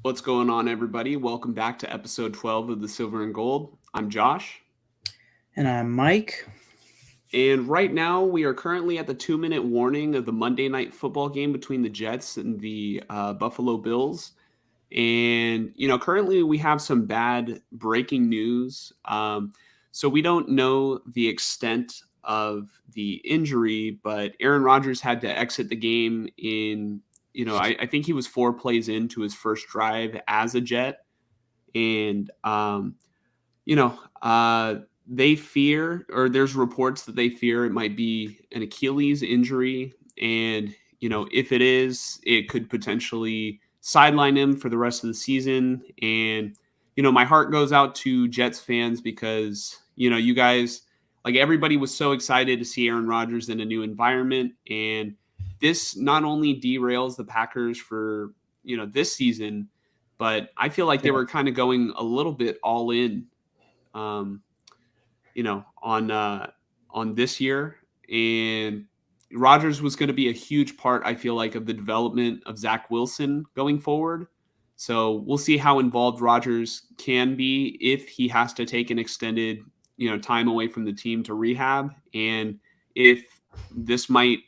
What's going on, everybody? Welcome back to episode 12 of the Silver and Gold. I'm Josh. And I'm Mike. And right now, we are currently at the 2-minute warning of the Monday night football game between the Jets and the Buffalo Bills. And, currently we have some bad breaking news. So we don't know the extent of the injury, but Aaron Rodgers had to exit the game in I think he was 4 plays into his first drive as a Jet. And, they fear, or there's reports that they fear it might be an Achilles injury. And, if it is, it could potentially sideline him for the rest of the season. And, my heart goes out to Jets fans because, you guys, like everybody was so excited to see Aaron Rodgers in a new environment. And this not only derails the Packers for, this season, but I feel like they were kind of going a little bit all in, on this year. And Rodgers was going to be a huge part, I feel like, of the development of Zach Wilson going forward. So we'll see how involved Rodgers can be if he has to take an extended, time away from the team to rehab. And if this might,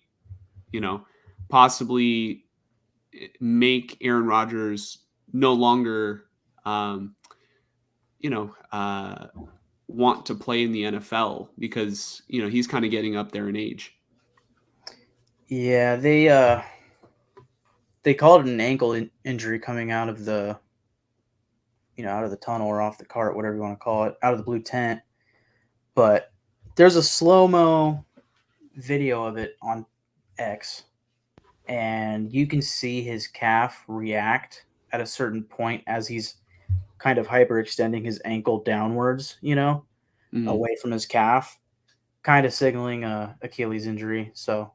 possibly make Aaron Rodgers no longer, want to play in the NFL because, he's kind of getting up there in age. Yeah, they called it an ankle injury coming out of the, out of the tunnel or off the cart, whatever you want to call it, out of the blue tent. But there's a slow-mo video of it on X, and you can see his calf react at a certain point as he's kind of hyperextending his ankle downwards, away from his calf, kind of signaling a Achilles injury. So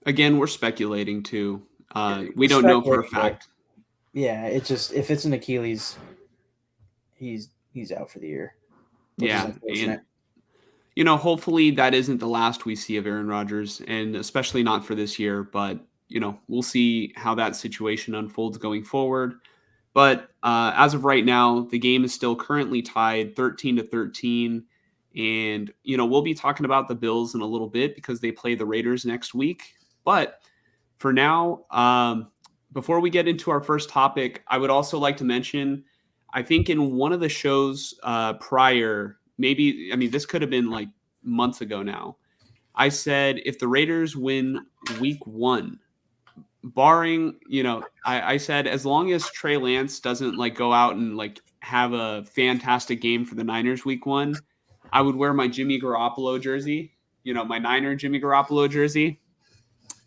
again, we're speculating too. We don't know for a fact. Yeah, it's just if it's an Achilles, he's out for the year. Yeah, and hopefully that isn't the last we see of Aaron Rodgers, and especially not for this year. But we'll see how that situation unfolds going forward. But as of right now, the game is still currently tied 13-13. And, we'll be talking about the Bills in a little bit because they play the Raiders next week. But for now, before we get into our first topic, I would also like to mention, I think in one of the shows prior, this could have been like months ago now, I said if the Raiders win week 1, barring, I said as long as Trey Lance doesn't go out and have a fantastic game for the Niners week 1, I would wear my Jimmy Garoppolo jersey, my Niner Jimmy Garoppolo jersey.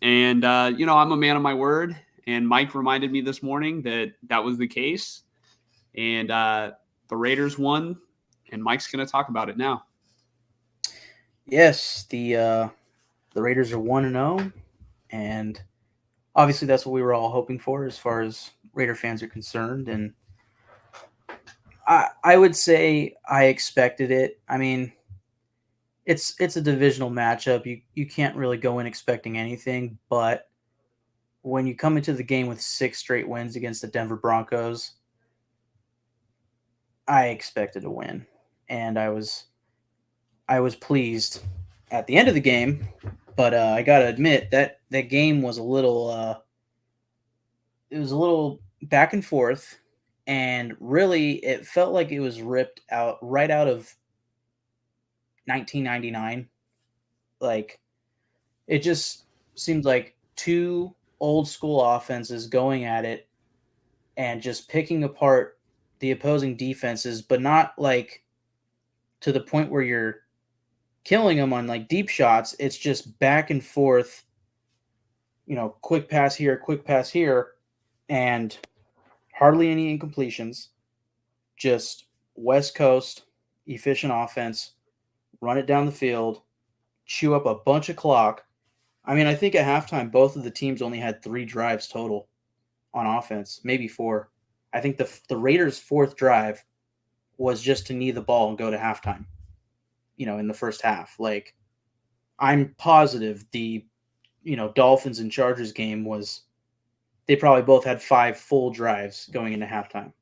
And, I'm a man of my word. And Mike reminded me this morning that was the case. And the Raiders won. And Mike's going to talk about it now. Yes, the Raiders are 1-0. And obviously that's what we were all hoping for as far as Raider fans are concerned. And I would say I expected it. I mean, it's a divisional matchup. You can't really go in expecting anything, but when you come into the game with 6 straight wins against the Denver Broncos, I expected a win, and I was pleased at the end of the game. But I gotta admit that game was a little it was a little back and forth, and really it felt like it was ripped out right out of 1999. Like it just seemed like two old school offenses going at it and just picking apart the opposing defenses, but not like to the point where you're killing them on like deep shots. It's just back and forth, quick pass here, and hardly any incompletions. Just West Coast efficient offense, run it down the field, chew up a bunch of clock. I mean, I think at halftime, both of the teams only had 3 drives total on offense, maybe 4. I think the Raiders' 4th drive was just to knee the ball and go to halftime, in the first half. Like, I'm positive the, Dolphins and Chargers game was, they probably both had 5 full drives going into halftime,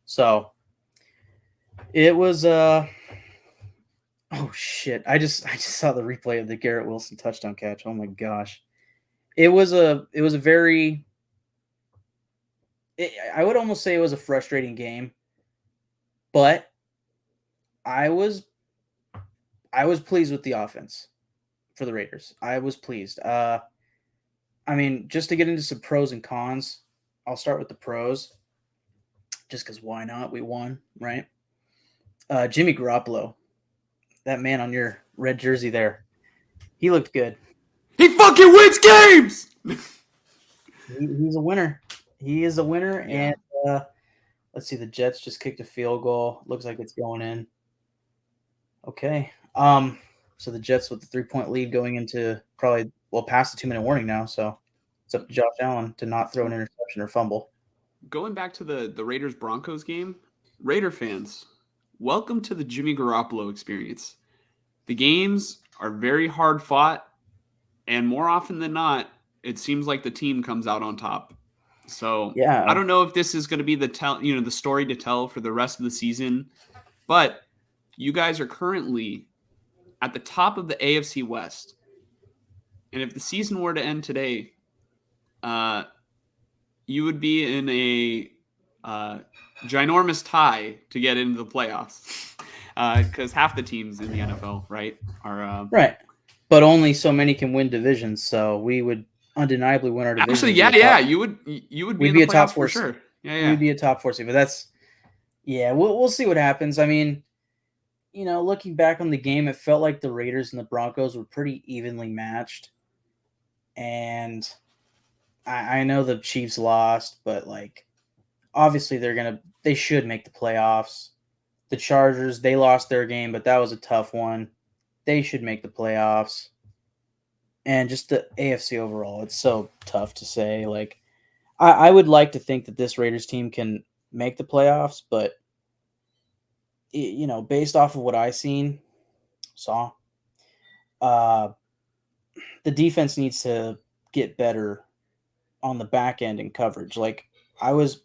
So it was, oh shit. I just saw the replay of the Garrett Wilson touchdown catch. Oh my gosh. It was a very, I would almost say it was a frustrating game, but I was I was pleased with the offense for the Raiders. I was pleased. I mean, just to get into some pros and cons, I'll start with the pros, just because why not? We won, right? Jimmy Garoppolo, that man on your red jersey there, he looked good. He fucking wins games. He's a winner. He is a winner, Yeah. and let's see, the Jets just kicked a field goal. Looks like it's going in. Okay. So the Jets with the 3-point lead going into probably past the 2-minute warning now. So it's up to Josh Allen to not throw an interception or fumble. Going back to the Raiders Broncos game, Raider fans, welcome to the Jimmy Garoppolo experience. The games are very hard fought, and more often than not, it seems like the team comes out on top. So Yeah. I don't know if this is going to be the story to tell for the rest of the season, but you guys are currently at the top of the AFC West. And if the season were to end today, you would be in a ginormous tie to get into the playoffs. Because half the teams in the NFL, right, are right. But only so many can win divisions, so we would undeniably win our division. Actually, yeah, you would be in the playoffs for sure. Yeah. We'd be a top 4 seed, but that's we'll see what happens. I mean, looking back on the game, it felt like the Raiders and the Broncos were pretty evenly matched. And I know the Chiefs lost, but like obviously they should make the playoffs. The Chargers, they lost their game, but that was a tough one. They should make the playoffs. And just the AFC overall, it's so tough to say. Like I would like to think that this Raiders team can make the playoffs, but based off of what I saw, the defense needs to get better on the back end and coverage. Like I was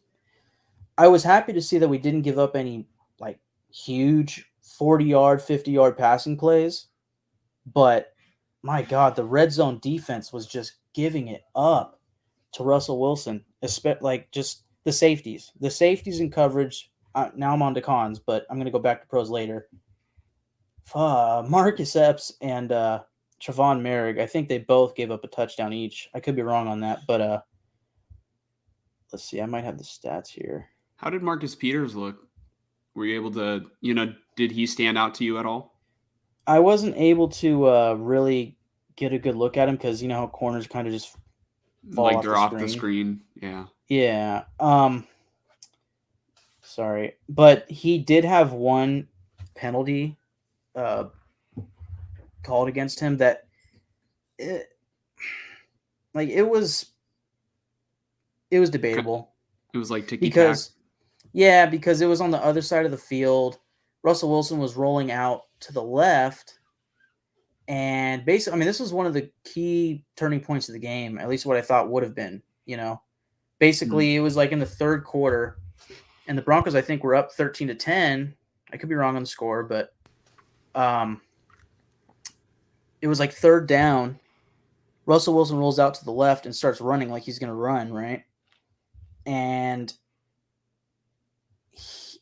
happy to see that we didn't give up any like huge 40-yard, 50-yard passing plays, but my God, the red zone defense was just giving it up to Russell Wilson, like just the safeties and coverage. Now I'm on to cons, but I'm going to go back to pros later. Marcus Epps and Trevon Merrick, I think they both gave up a touchdown each. I could be wrong on that, but let's see. I might have the stats here. How did Marcus Peters look? Were you able to, did he stand out to you at all? I wasn't able to really get a good look at him because how corners kind of just fall like off they're off the screen. Yeah. Yeah. Sorry, but he did have one penalty called against him that it was debatable. It was like ticky-tack. Because it was on the other side of the field. Russell Wilson was rolling out to the left, And basically, I mean, this was one of the key turning points of the game, at least what I thought would have been, Mm. Basically, it was like in the third quarter, and the Broncos, I think, were up 13-10. I could be wrong on the score, but um, it was like third down. Russell Wilson rolls out to the left and starts running like he's going to run, right? And he,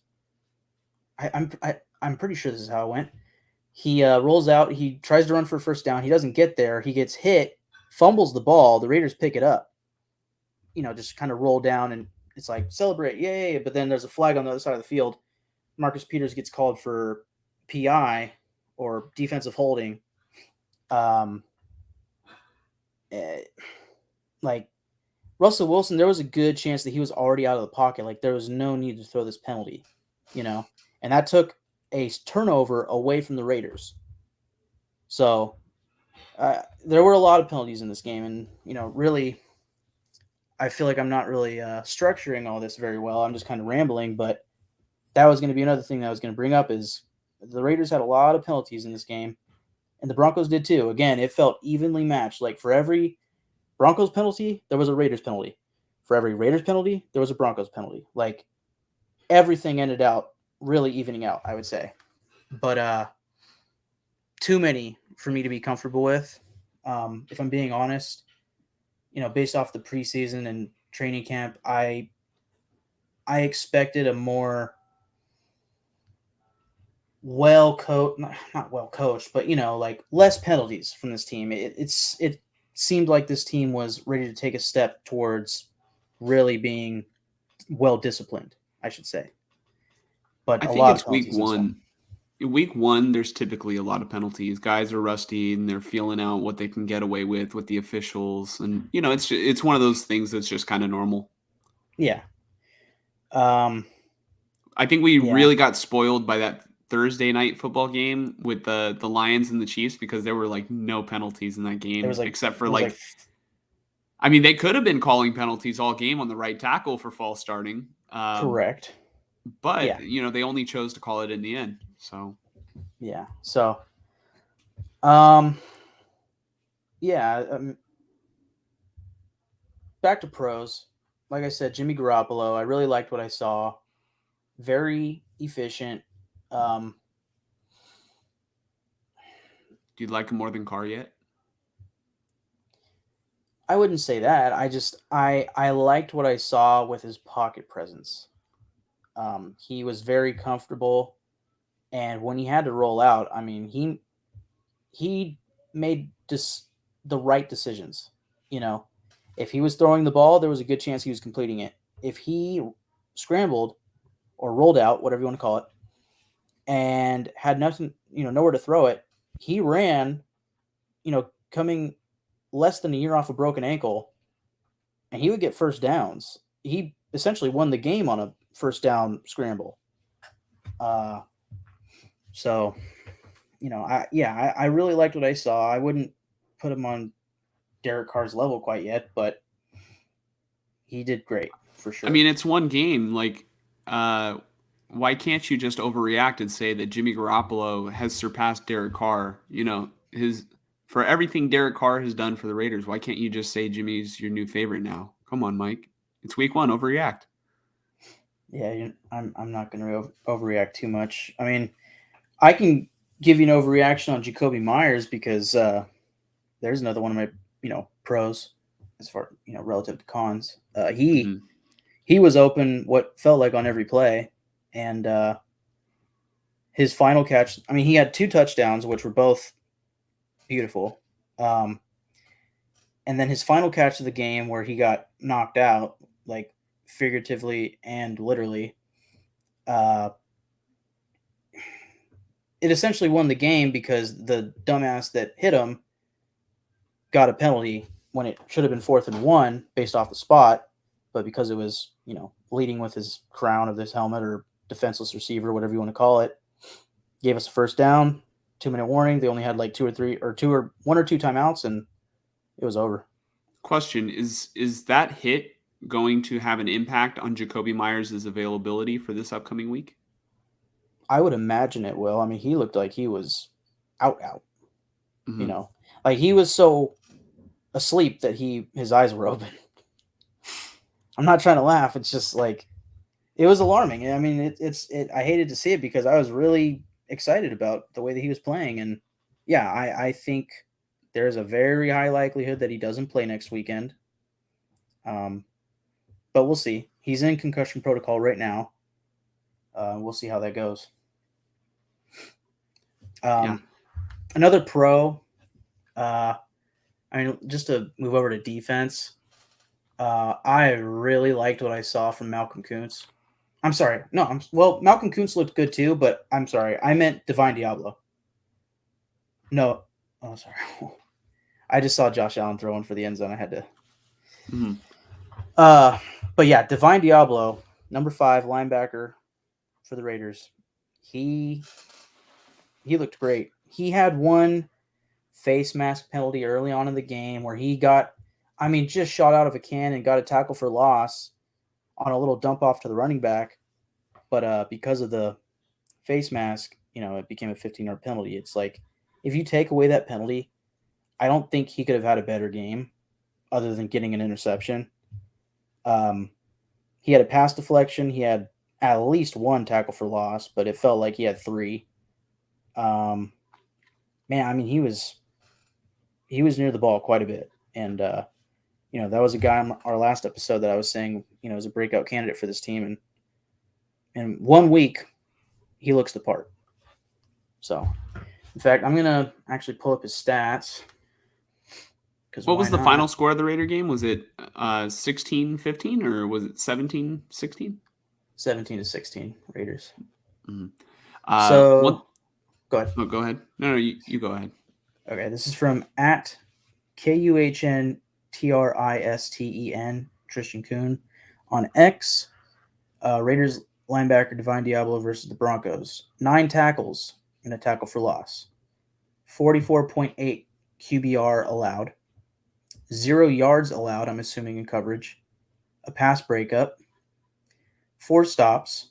I'm pretty sure this is how it went. He rolls out. He tries to run for a first down. He doesn't get there. He gets hit, fumbles the ball. The Raiders pick it up. Just kind of roll down, and it's like celebrate, yay! But then there's a flag on the other side of the field. Marcus Peters gets called for PI or defensive holding. Um, eh, like Russell Wilson, there was a good chance that he was already out of the pocket. Like there was no need to throw this penalty, and that took a turnover away from the Raiders. So there were a lot of penalties in this game, and really, I feel like I'm not really structuring all this very well. I'm just kind of rambling, but that was going to be another thing that I was going to bring up is the Raiders had a lot of penalties in this game, and the Broncos did too. Again, it felt evenly matched. Like for every Broncos penalty, there was a Raiders penalty. For every Raiders penalty, there was a Broncos penalty. Like everything ended out really evening out, I would say. But too many for me to be comfortable with. If I'm being honest, based off the preseason and training camp, I expected a more well coached, not well coached, but like less penalties from this team. It seemed like this team was ready to take a step towards really being well disciplined, I should say. But I a think lot of it's week penalties in this one. one. In week one, there's typically a lot of penalties. Guys are rusty and they're feeling out what they can get away with the officials, and it's one of those things that's just kind of normal. Yeah. Um. I think we Yeah. really got spoiled by that Thursday night football game with the Lions and the Chiefs because there were like no penalties in that It was game like except for it was like like I mean they could have been calling penalties all game on the right tackle for false starting, correct. but Yeah. they only chose to call it in the end. So Yeah. So. Um. Yeah. Back to pros. Like I said, Jimmy Garoppolo. I really liked what I saw. Very efficient. Um. do you like him more than Carr yet? I wouldn't say that. I liked what I saw with his pocket presence. He was very comfortable, and when he had to roll out, I mean he made just the right decisions. You know, if he was throwing the ball, there was a good chance he was completing it. If he scrambled or rolled out, whatever you want to call it, and had nothing, nowhere to throw it, he ran. Coming less than a year off a broken ankle, and he would get first downs. He essentially won the game on a first down scramble. Uh, so, I really liked what I saw. I wouldn't put him on Derek Carr's level quite yet, but he did great for I sure. mean, it's one game. Like, why can't you just overreact and say that Jimmy Garoppolo has surpassed Derek Carr? His for everything Derek Carr has done for the Raiders. Why can't you just say Jimmy's your new favorite now? Come on, Mike. It's week one. Overreact. Yeah, I'm not going to overreact too much. I mean, I can give you an overreaction on Jacoby Myers because there's another one of my pros as far relative to cons. Mm-hmm. He was open what felt like on every play, and his final catch. I mean, he had two touchdowns, which were both beautiful. Um, and then his final catch of the game, where he got knocked out, like figuratively and literally, uh, it essentially won the game because the dumbass that hit him got a penalty when it should have been 4th and 1 based off the spot, but because it was leading with his crown of this helmet or defenseless receiver, whatever you want to call it, gave us a first down, 2-minute warning. They only had like one or two timeouts, and it was over. Question is that hit going to have an impact on Jacoby Myers' availability for this upcoming week? I would imagine it will. I mean, he looked like he was out. You Mhm. know, like he was so asleep that his eyes were open. I'm not trying to laugh. It's just like it was alarming. I mean, I hated to see it because I was really excited about the way that he was playing, and yeah, I think there's a very high likelihood that he doesn't play next weekend. Um, but we'll see. He's in concussion protocol right now. We'll see how that goes. Yeah. Um, Another pro. I mean, just to move over to defense, I really liked what I saw from Malcolm Kuntz. I'm sorry. No, Malcolm Kuntz looked good too, but I'm sorry. I meant Divine Diablo. No. Oh, sorry. I just saw Josh Allen throwing for the end zone. I had to. Mhm. Uh, but yeah, Divine Diablo, number 5 linebacker for the Raiders. He he looked great. He had one face mask penalty early on in the game where he got, I mean, just shot out of a can and got a tackle for loss on a little dump off to the running back. But because of the face mask, it became a 15-yard penalty. It's like if you take away that penalty, I don't think he could have had a better game other than getting an interception. Um, he had a pass deflection. He had at least one tackle for loss, but it felt like he had 3. Um, man, I mean, he was near the ball quite a bit, and that was a guy on our last episode that I was saying, is a breakout candidate for this team, and in 1 week he looks the part. So, in fact, I'm gonna actually pull up his stats because What why was the final not? score of the Raider game? Was it 16-15 or was it 17-16? 17-16 Raiders. Mhm. One. So go ahead. Oh, go ahead. No, you go ahead. Okay, this is from at KUHNTRISTEN Tristan Kuhn on X. Raiders linebacker Divine Diablo versus the Broncos. 9 tackles and a tackle for loss. 44.8 QBR allowed. 0 yards allowed, I'm assuming, in coverage. A pass breakup. 4 stops.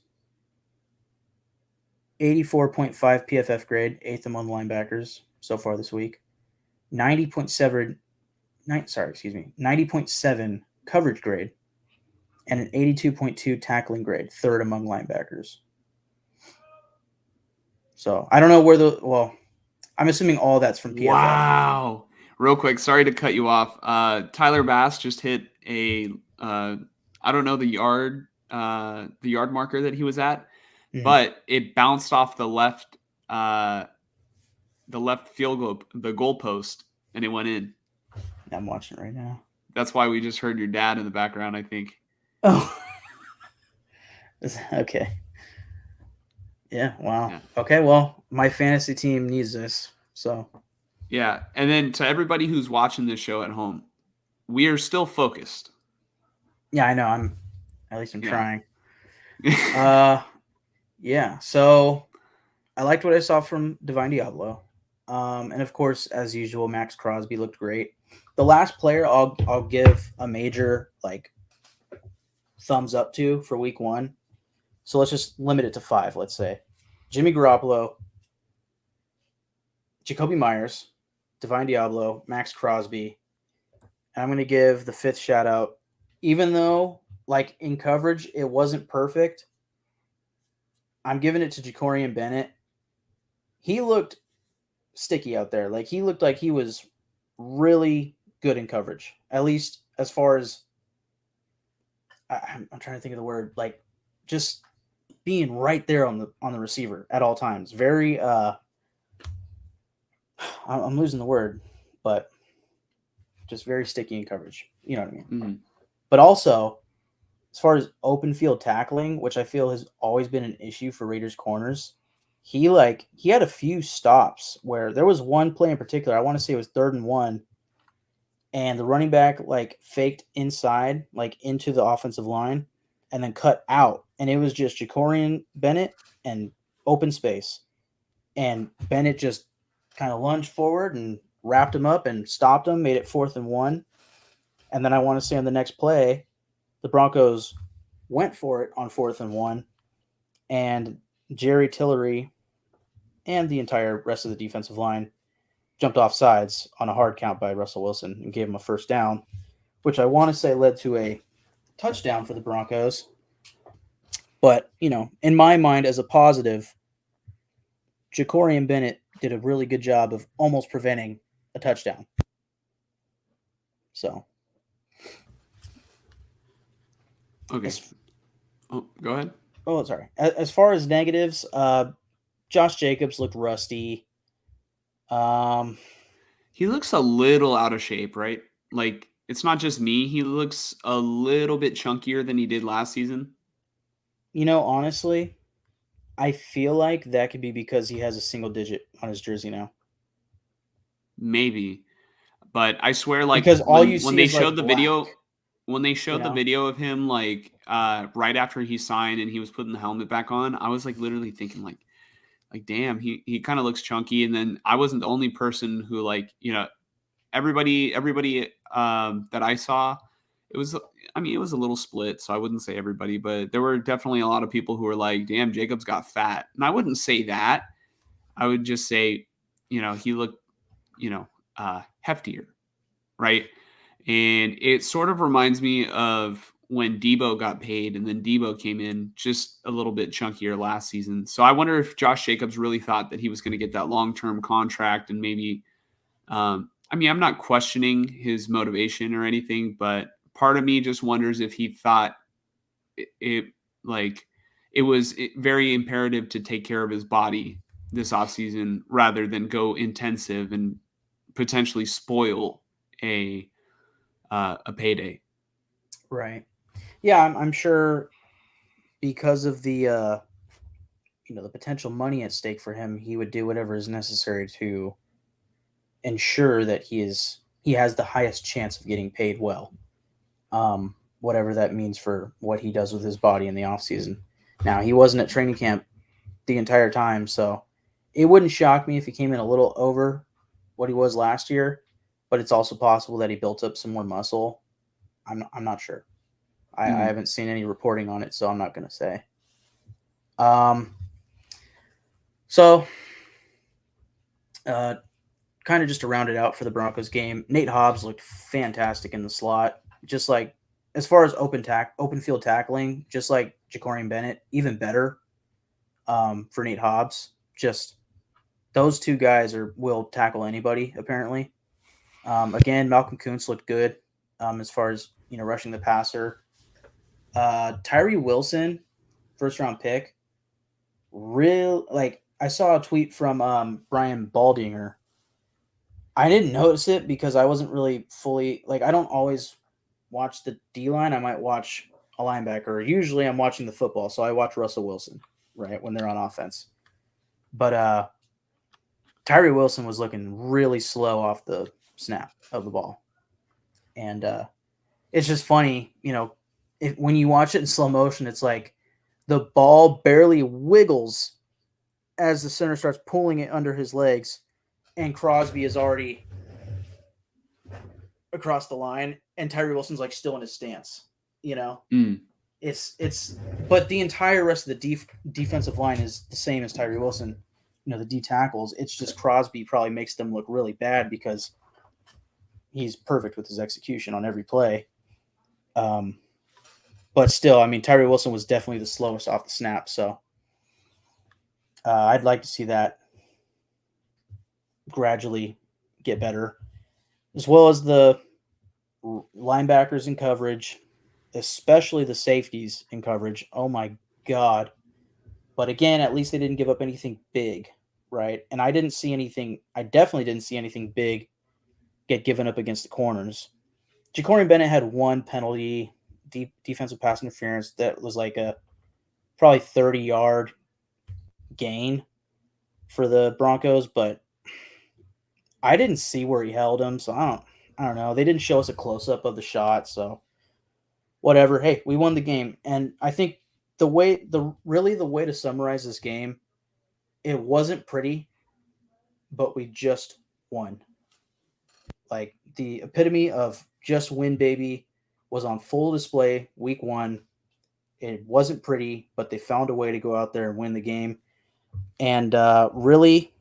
84.5 PFF grade, 8th among linebackers so far this week. 90.7 90.7 coverage grade, and an 82.2 tackling grade, 3rd among linebackers. So I don't know I'm assuming all that's from PFF. Wow. Real quick, sorry to cut you off. Tyler Bass just hit a I don't know the yard marker that he was at, Mm-hmm. but it bounced off uh the left the goal post, and it went in. I'm watching it right now. That's why we just heard your dad in the background, I think. Oh, okay. Yeah, wow. Yeah. Okay, well, my fantasy team needs this. So, Yeah. And then to everybody who's watching this show at home, we are still focused. yeah, I know. At least I'm Yeah. trying. Yeah. So, I liked what I saw from Divine Diablo. And of course, as usual, Max Crosby looked great. The last player I'll give a major thumbs up to for week 1. So let's just limit it to 5, let's say. Jimmy Garoppolo, Jacoby Myers, Divine Diablo, Max Crosby. And I'm going to give the 5th shout out. Even though, in coverage, it wasn't perfect, I'm giving it to Jacorian Bennett. He looked sticky out there. He looked like he was really good in coverage, at least as far as I'm trying to think of the word, just being right there on the receiver at all times. Very I'm losing the word, but just very sticky in coverage. You know what I mean? Mm-hmm. But also, as far as open field tackling, which I feel has always been an issue for Raiders corners, he had a few stops where there was one play in particular. I want to say it was 3rd and 1, and the running back faked inside into the offensive line and then cut out, and it was just Jacorian Bennett and open space, and Bennett just kind of lunged forward and wrapped him up and stopped him, made it 4th and 1. And then I want to say on the next play, the Broncos went for it on 4th and 1, and Jerry Tillery and the entire rest of the defensive line jumped off sides on a hard count by Russell Wilson and gave him a first down, which I want to say led to a touchdown for the Broncos. But, in my mind, as a positive, Jacorian Bennett did a really good job of almost preventing a touchdown. So. Okay. Go ahead. Oh, sorry. As far as negatives, Josh Jacobs looked rusty. He looks a little out of shape, right? Like, it's not just me. He looks a little bit chunkier than he did last season. Honestly, I feel like that could be because he has a single digit on his jersey now. Maybe. But I swear, like, Because all you when see they is like showed the black. video, when they showed the video of him, like, right after he signed and he was putting the helmet back on, I was like literally thinking like damn, he kind of looks chunky. And then I wasn't the only person who, like, everybody that I saw, it was, I mean, it was a little split, so I wouldn't say everybody, but there were definitely a lot of people who were like, damn, Jacobs got fat. And I wouldn't say that. I would just say, he looked, heftier, right? And it sort of reminds me of when Debo got paid and then Debo came in just a little bit chunkier last season. So I wonder if Josh Jacobs really thought that he was going to get that long-term contract and maybe, I mean, I'm not questioning his motivation or anything, but part of me just wonders if he thought it like it was very imperative to take care of his body this offseason rather than go intensive and potentially spoil a payday. Right. Yeah, I'm sure because of the the potential money at stake for him, he would do whatever is necessary to ensure that he has the highest chance of getting paid well. Whatever that means for what he does with his body in the off season. Now, he wasn't at training camp the entire time, so it wouldn't shock me if he came in a little over what he was last year, but it's also possible that he built up some more muscle. I'm not sure. I haven't seen any reporting on it, so I'm not going to say. So, kind of just to round it out for the Broncos game, Nate Hobbs looked fantastic in the slot, just like as far as open field tackling, just like Jacorian Bennett, even better for Nate Hobbs. Just those two guys will tackle anybody apparently. Again, Malcolm Kuntz looked good as far as rushing the passer. Tyree Wilson, first round pick, I saw a tweet from Brian Baldinger. I didn't notice it because I wasn't really fully I don't always watch the D line. I might watch a linebacker. Usually I'm watching the football, so I watch Russell Wilson, right, when they're on offense. But Tyree Wilson was looking really slow off the snap of the ball. And it's just funny, when you watch it in slow motion, it's like the ball barely wiggles as the center starts pulling it under his legs, and Crosby is already across the line, and Tyree Wilson's still in his stance. It's but the entire rest of the defensive line is the same as Tyree Wilson. The D tackles. It's just Crosby probably makes them look really bad because he's perfect with his execution on every play. But still, I mean, Tyree Wilson was definitely the slowest off the snap, so I'd like to see that gradually get better, as well as the linebackers in coverage, especially the safeties in coverage. Oh my God. But again, at least they didn't give up anything big, right? And I definitely didn't see anything big get given up against the corners. Jacorian Bennett had one penalty, defensive pass interference, that was like a probably 30-yard gain for the Broncos, but I didn't see where he held him, so I don't know. They didn't show us a close-up of the shot, so whatever. Hey, we won the game. And I think the way to summarize this game, it wasn't pretty, but we just won. Like, the epitome of just win, baby, was on full display week 1. It wasn't pretty, but they found a way to go out there and win the game. And really,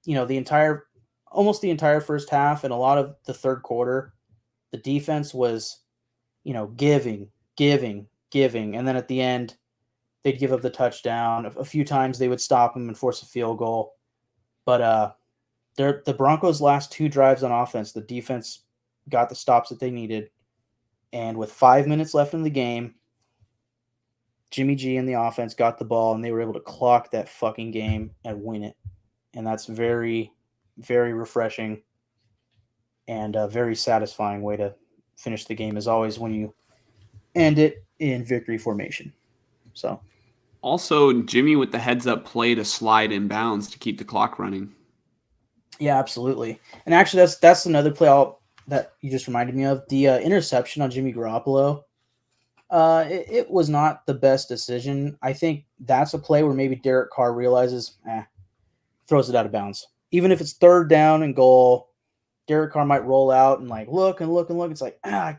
the entire almost the entire first half and a lot of the third quarter, the defense was, giving, giving, giving, and then at the end, they'd give up the touchdown. A few times they would stop them and force a field goal. But the Broncos' last 2 drives on offense, the defense got the stops that they needed. And with 5 minutes left in the game, Jimmy G and the offense got the ball, and they were able to clock that fucking game and win it. And that's very, very refreshing and a very satisfying way to finish the game, as always, when you end it in victory formation. So, Also, Jimmy with the heads-up play to slide inbounds to keep the clock running. yeah, absolutely. And actually, that's another play that you just reminded me of. The interception on Jimmy Garoppolo. It was not the best decision. I think that's a play where maybe Derek Carr realizes, throws it out of bounds. Even if it's 3rd down and goal, Derek Carr might roll out and look and look and look. It's like, God,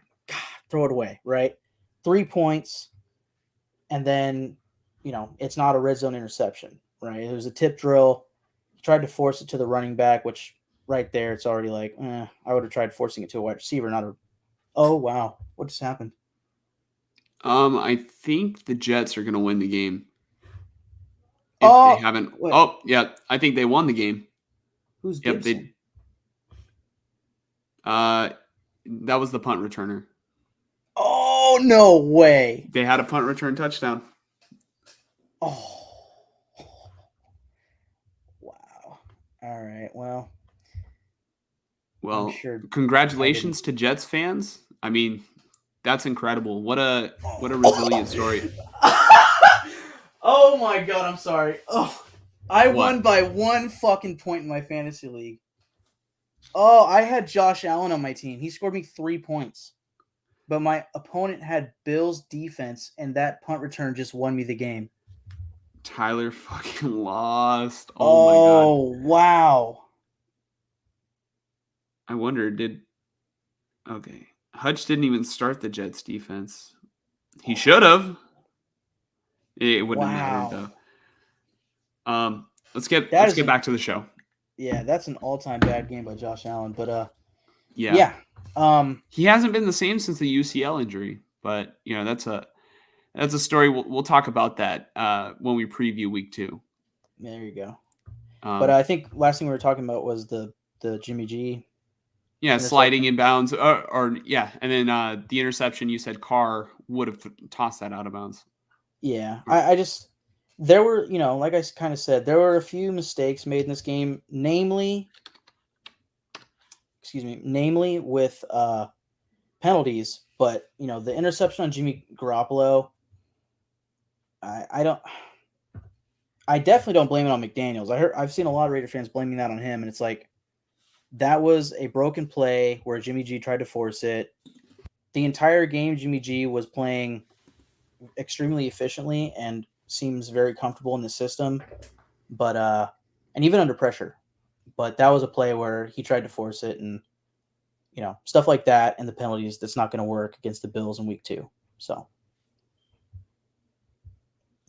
throw it away, right? 3 points, and then, it's not a red zone interception, right? It was a tip drill. He tried to force it to the running back, which right there, it's already like, I would have tried forcing it to a wide receiver, not a. Oh, wow. What just happened? I think the Jets are going to win the game. If they Oh, haven't. wait. Oh, yeah. I think they won the game. Who's Gibson? That was the punt returner. Oh, no way. They had a punt return touchdown. Oh. Wow. All right. Well, Well, sure congratulations to Jets fans. I mean, that's incredible. What a resilient story. Oh my God, I'm sorry. Oh, I What? won by 1 fucking point in my fantasy league. Oh, I had Josh Allen on my team. He scored me 3 points. But my opponent had Bills defense, and that punt return just won me the game. Tyler fucking lost. Oh my God. Oh, wow. I wonder, okay. Hutch didn't even start the Jets defense. He should have. It wouldn't have mattered though. Let's get back to the show. Yeah, that's an all-time bad game by Josh Allen, but yeah. He hasn't been the same since the UCL injury, but that's a story. We'll talk about that when we preview week 2. There you go. But I think last thing we were talking about was the Jimmy G. Yeah, sliding inbounds, and then the interception. You said Carr would have tossed that out of bounds. Yeah, there were, like I kind of said, there were a few mistakes made in this game, namely with penalties. But the interception on Jimmy Garoppolo, I definitely don't blame it on McDaniels. I've seen a lot of Raider fans blaming that on him, and it's like, that was a broken play where Jimmy G tried to force it. The entire game, Jimmy G was playing extremely efficiently and seems very comfortable in the system, but and even under pressure. But that was a play where he tried to force it, and stuff like that, and the penalties. That's not going to work against the Bills in week 2. So,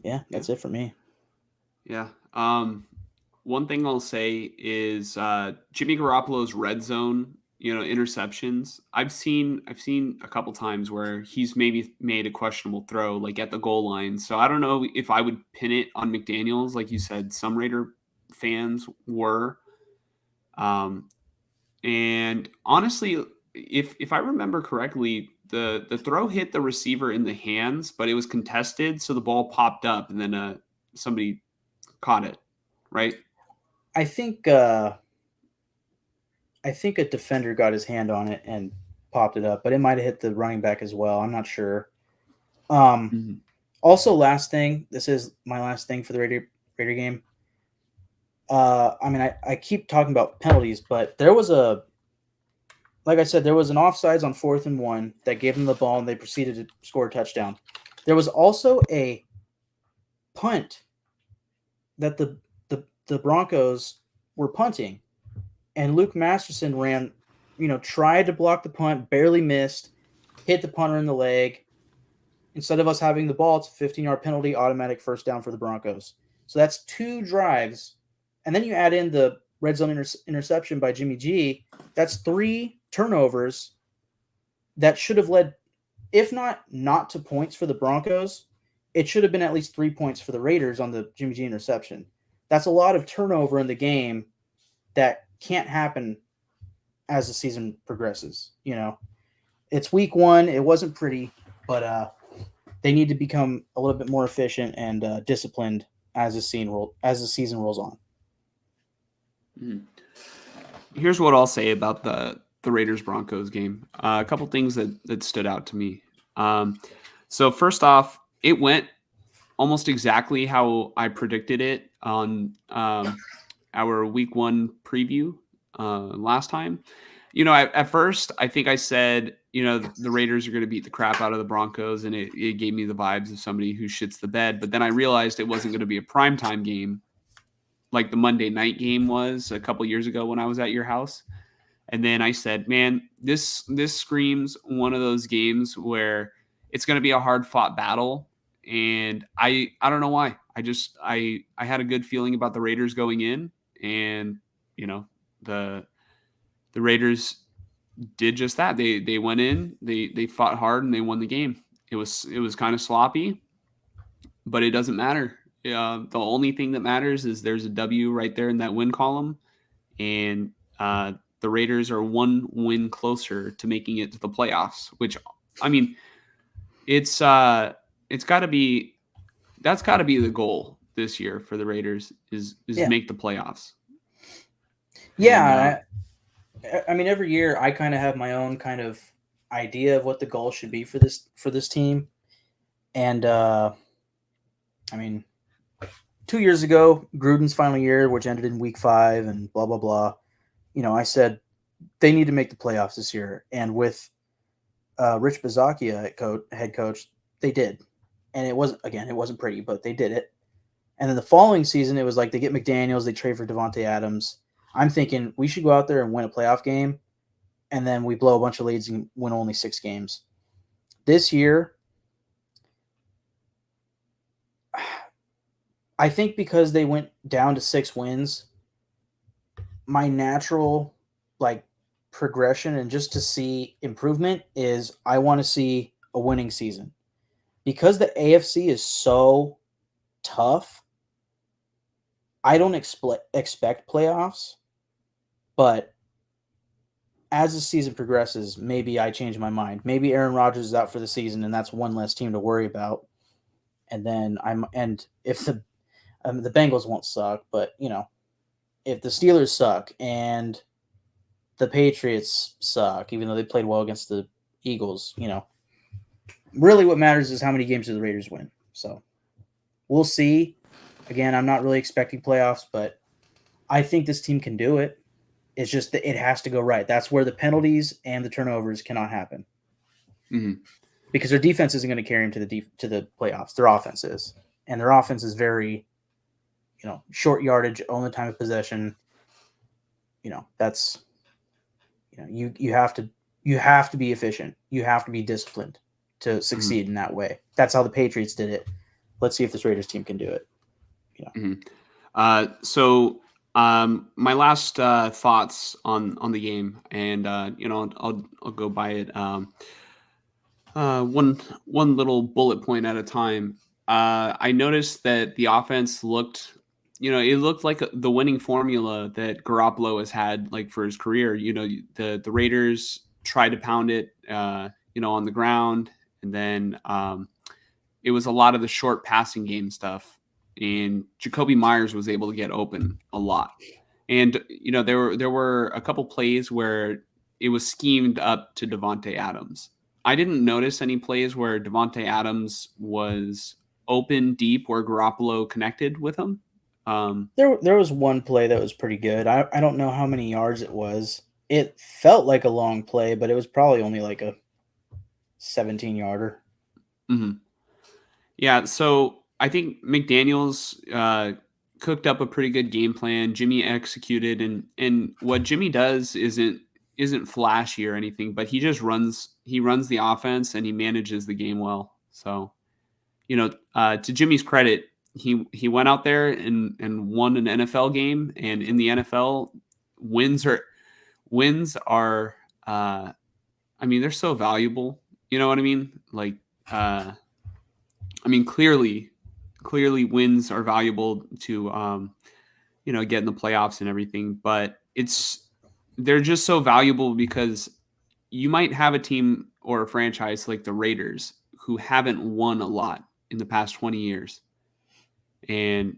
yeah, that's it for me. Yeah. One thing I'll say is Jimmy Garoppolo's red zone, interceptions. I've seen a couple times where he's maybe made a questionable throw, like at the goal line. So I don't know if I would pin it on McDaniels, like you said. Some Raider fans were, and honestly, if I remember correctly, the throw hit the receiver in the hands, but it was contested, so the ball popped up, and then somebody caught it, right? I think a defender got his hand on it and popped it up, but it might have hit the running back as well. I'm not sure. Also, last thing. This is my last thing for the Raider game. I keep talking about penalties, but there was like I said, there was an offsides on 4th and 1 that gave them the ball, and they proceeded to score a touchdown. There was also a punt that the Broncos were punting, and Luke Masterson ran, tried to block the punt, barely missed, hit the punter in the leg. Instead of us having the ball, it's a 15-yard penalty, automatic first down for the Broncos. So that's 2 drives, and then you add in the red zone interception by Jimmy G, that's 3 turnovers that should have led, if not to points for the Broncos, it should have been at least 3 points for the Raiders on the Jimmy G interception. That's a lot of turnover in the game that can't happen as the season progresses. It's week 1. It wasn't pretty, but they need to become a little bit more efficient and disciplined as the season rolls on. Here's what I'll say about the Raiders Broncos game. A couple things that stood out to me. So first off, it went almost exactly how I predicted it on our week 1 preview last time. At first, I think I said, the Raiders are going to beat the crap out of the Broncos, and it gave me the vibes of somebody who shits the bed. But then I realized it wasn't going to be a primetime game like the Monday night game was a couple years ago when I was at your house. And then I said, man, this screams one of those games where it's going to be a hard fought battle. And I don't know why. I had a good feeling about the Raiders going in, and the Raiders did just that. They went in, they fought hard, and they won the game. It was kind of sloppy, but it doesn't matter. The only thing that matters is there's a W right there in that win column, and the Raiders are 1 win closer to making it to the playoffs. Which, I mean, it's got to be the goal this year for the Raiders is make the playoffs. Yeah, I mean, every year I kind of have my own kind of idea of what the goal should be for this team, and I mean, 2 years ago, Gruden's final year, which ended in week 5, and blah blah blah. I said they need to make the playoffs this year, and with Rich Bisaccia head coach, they did, and it wasn't pretty, but they did it. And then the following season, it was like they get McDaniels, they trade for Davante Adams. I'm thinking we should go out there and win a playoff game, and then we blow a bunch of leads and win only 6 games. This year, I think because they went down to 6 wins, my natural progression and just to see improvement is I want to see a winning season. Because the AFC is so tough, I don't expect playoffs, but as the season progresses, maybe I change my mind. Maybe Aaron Rodgers is out for the season, and that's one less team to worry about. And then if the Bengals won't suck, but if the Steelers suck and the Patriots suck, even though they played well against the Eagles, really what matters is how many games do the Raiders win. So we'll see. Again, I'm not really expecting playoffs, but I think this team can do it. It's just that it has to go right. That's where the penalties and the turnovers cannot happen. Mm-hmm. Because their defense isn't going to carry them to the playoffs. Their offense is. And their offense is very, short yardage, only time of possession. That's, you have to be efficient. You have to be disciplined to succeed in that way. That's how the Patriots did it. Let's see if this Raiders team can do it. So my last thoughts on the game, and I'll go by it one little bullet point at a time. I noticed that the offense looked, it looked like the winning formula that Garoppolo has had for his career. The Raiders tried to pound it, on the ground, and then it was a lot of the short passing game stuff. And Jacoby Myers was able to get open a lot. And, there were a couple plays where it was schemed up to Davante Adams. I didn't notice any plays where Davante Adams was open deep where Garoppolo connected with him. There was one play that was pretty good. I don't know how many yards it was. It felt like a long play, but it was probably only like a 17-yarder. Mm-hmm. Yeah, so I think McDaniels cooked up a pretty good game plan. Jimmy executed, and what Jimmy does isn't flashy or anything, but he just runs the offense and he manages the game well. So, to Jimmy's credit, he went out there and won an NFL game, and in the NFL, wins are wins are I mean, they're so valuable. You know what I mean? Like, uh, I mean, clearly wins are valuable to get in the playoffs and everything, but they're just so valuable because you might have a team or a franchise like the Raiders who haven't won a lot in the past 20 years. And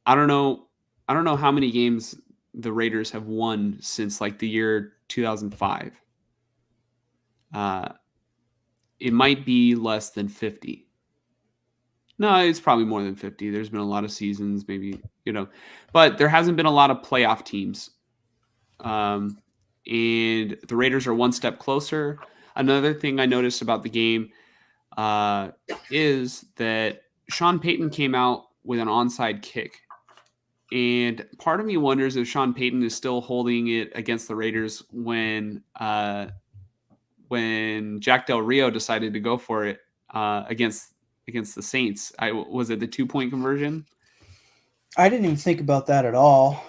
I don't know I don't know how many games the Raiders have won since like the year 2005. Uh it might be less than 50. No, it's probably more than 50. There's been a lot of seasons, maybe, but there hasn't been a lot of playoff teams. Um, and the Raiders are one step closer. Another thing I noticed about the game is that Sean Payton came out with an onside kick. And part of me wonders if Sean Payton is still holding it against the Raiders when Jack Del Rio decided to go for it against the Saints. Was it the 2-point conversion? I didn't even think about that at all.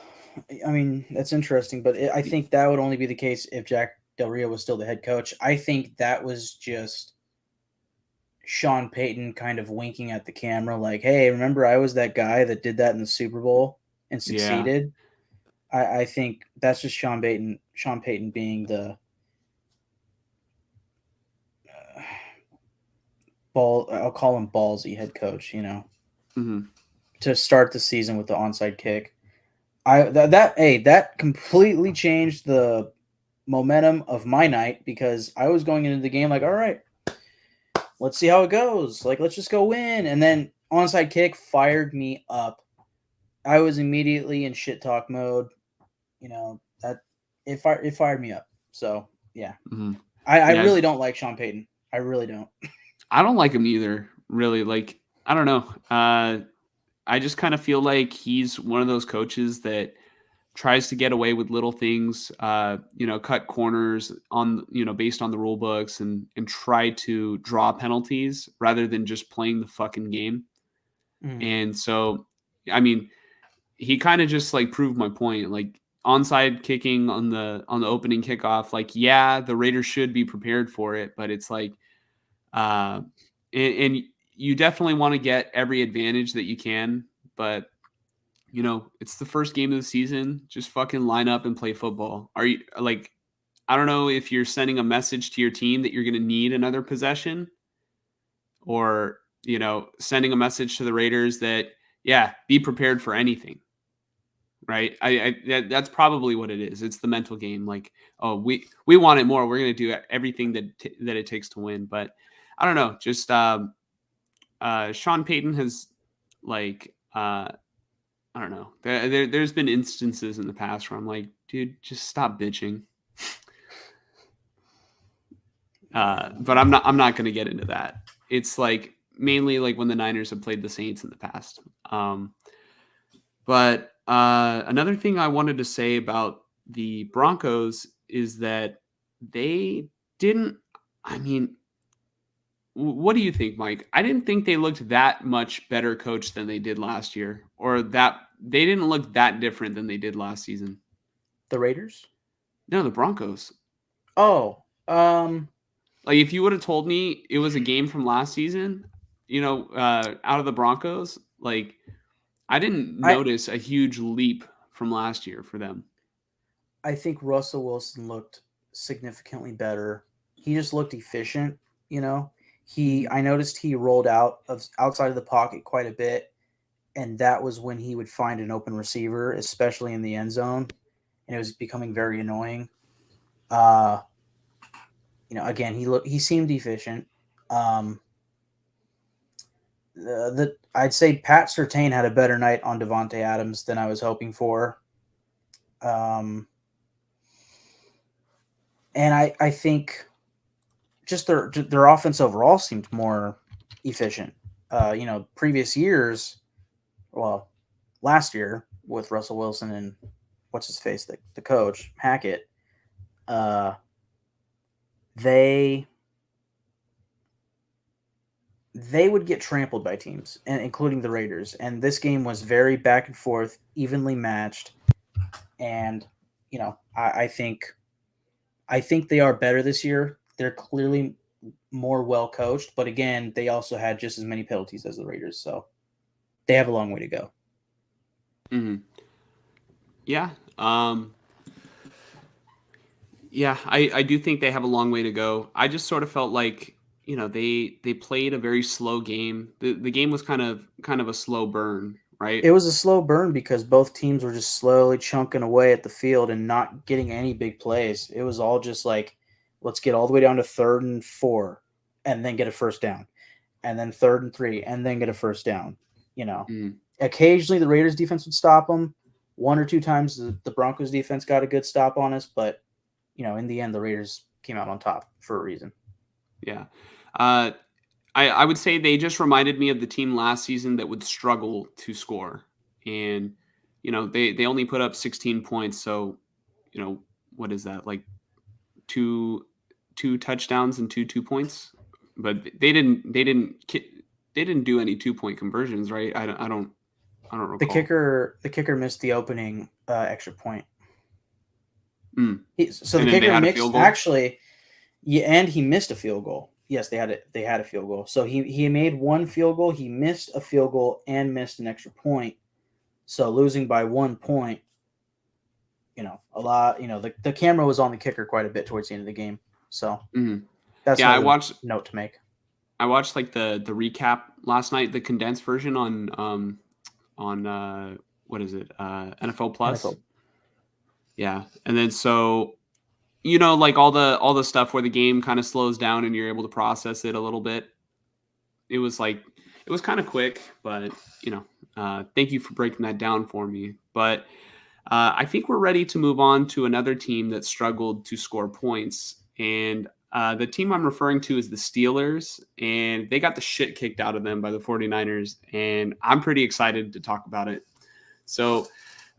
I mean, that's interesting, but I think that would only be the case if Jack Del Rio was still the head coach. I think that was just Sean Payton kind of winking at the camera, like, "Hey, remember I was that guy that did that in the Super Bowl and Yeah. succeeded." I think that's just Sean Payton. Sean Payton being the ball. I'll call him ballsy head coach. Mm-hmm. To start the season with the onside kick. That completely changed the momentum of my night because I was going into the game like, all right, let's see how it goes. Like, let's just go win. And then onside kick fired me up. I was immediately in shit talk mode. That it fired me up. So yeah, Mm-hmm. I Yeah. really don't like Sean Payton. I really don't. I don't like him either, really. Like, I don't know. I just kind of feel like he's one of those coaches that tries to get away with little things, cut corners based on the rule books and try to draw penalties rather than just playing the fucking game. Mm. And so, I mean, he kind of just like proved my point. Like onside kicking on the opening kickoff, like, yeah, the Raiders should be prepared for it, but it's like, uh, and you definitely want to get every advantage that you can, but it's the first game of the season. Just fucking line up and play football. Are you like, I don't know if you're sending a message to your team that you're going to need another possession, or, sending a message to the Raiders that, yeah, be prepared for anything. Right. That's probably what it is. It's the mental game. Like, oh, we want it more. We're going to do everything that it takes to win. But I don't know. Just Sean Payton has, like, I don't know. There's been instances in the past where I'm like, dude, just stop bitching. But I'm not going to get into that. It's like mainly like when the Niners have played the Saints in the past. But another thing I wanted to say about the Broncos is that they didn't. I mean, what do you think, Mike? I didn't think they looked that much better coached than they did last year, or that they didn't look that different than they did last season. The Raiders? No, the Broncos. Oh, Like, if you would have told me it was a game from last season, out of the Broncos, like, I didn't I notice a huge leap from last year for them. I think Russell Wilson looked significantly better. He just looked efficient. Mhm. I noticed he rolled out of outside of the pocket quite a bit, and that was when he would find an open receiver, especially in the end zone, and it was becoming very annoying. Uh, again, he seemed efficient. Um, I'd say Pat Surtain had a better night on Devonte Adams than I was hoping for. Um, and I think just their offense overall seemed more efficient. Previous years, well, last year with Russell Wilson and what's his face, the coach Hackett, uh, they they would get trampled by teams, and including the Raiders. And this game was very back and forth, evenly matched. And I think they are better this year. They're clearly more well coached, but again, they also had just as many penalties as the Raiders, so they have a long way to go. Mm-hmm. Yeah. Yeah, I do think they have a long way to go. I just sort of felt like, they played a very slow game. The game was kind of a slow burn, right? It was a slow burn because both teams were just slowly chunking away at the field and not getting any big plays. It was all just like, let's get all the way down to 3rd and 4 and then get a first down. And then 3rd and 3 and then get a first down. You know, Mm, occasionally the Raiders defense would stop them. One or two times the Broncos defense got a good stop on us, but in the end the Raiders came out on top for a reason. yeah. Uh, I would say they just reminded me of the team last season that would struggle to score. And, they only put up 16 points. So, what is that? Like two touchdowns and two points? But they didn't do any 2-point conversions, right? I don't The recall. kicker missed the opening extra point. Mm. So the And then they kicker had a mixed field goal. actually, yeah, and he missed a field goal. Yes, they had a field goal. So he made one field goal, he missed a field goal and missed an extra point. So losing by 1 point, a lot. The camera was on the kicker quite a bit towards the end of the game. So Mhm. that's Yeah, I another watched note to make. I watched like the recap last night, the condensed version on what is it? NFL Plus. NFL. Yeah. And then so like all the stuff where the game kind of slows down and you're able to process it a little bit. It was like it was kind of quick, but thank you for breaking that down for me. But I think we're ready to move on to another team that struggled to score points. And the team I'm referring to is the Steelers, and they got the shit kicked out of them by the 49ers. And I'm pretty excited to talk about it. So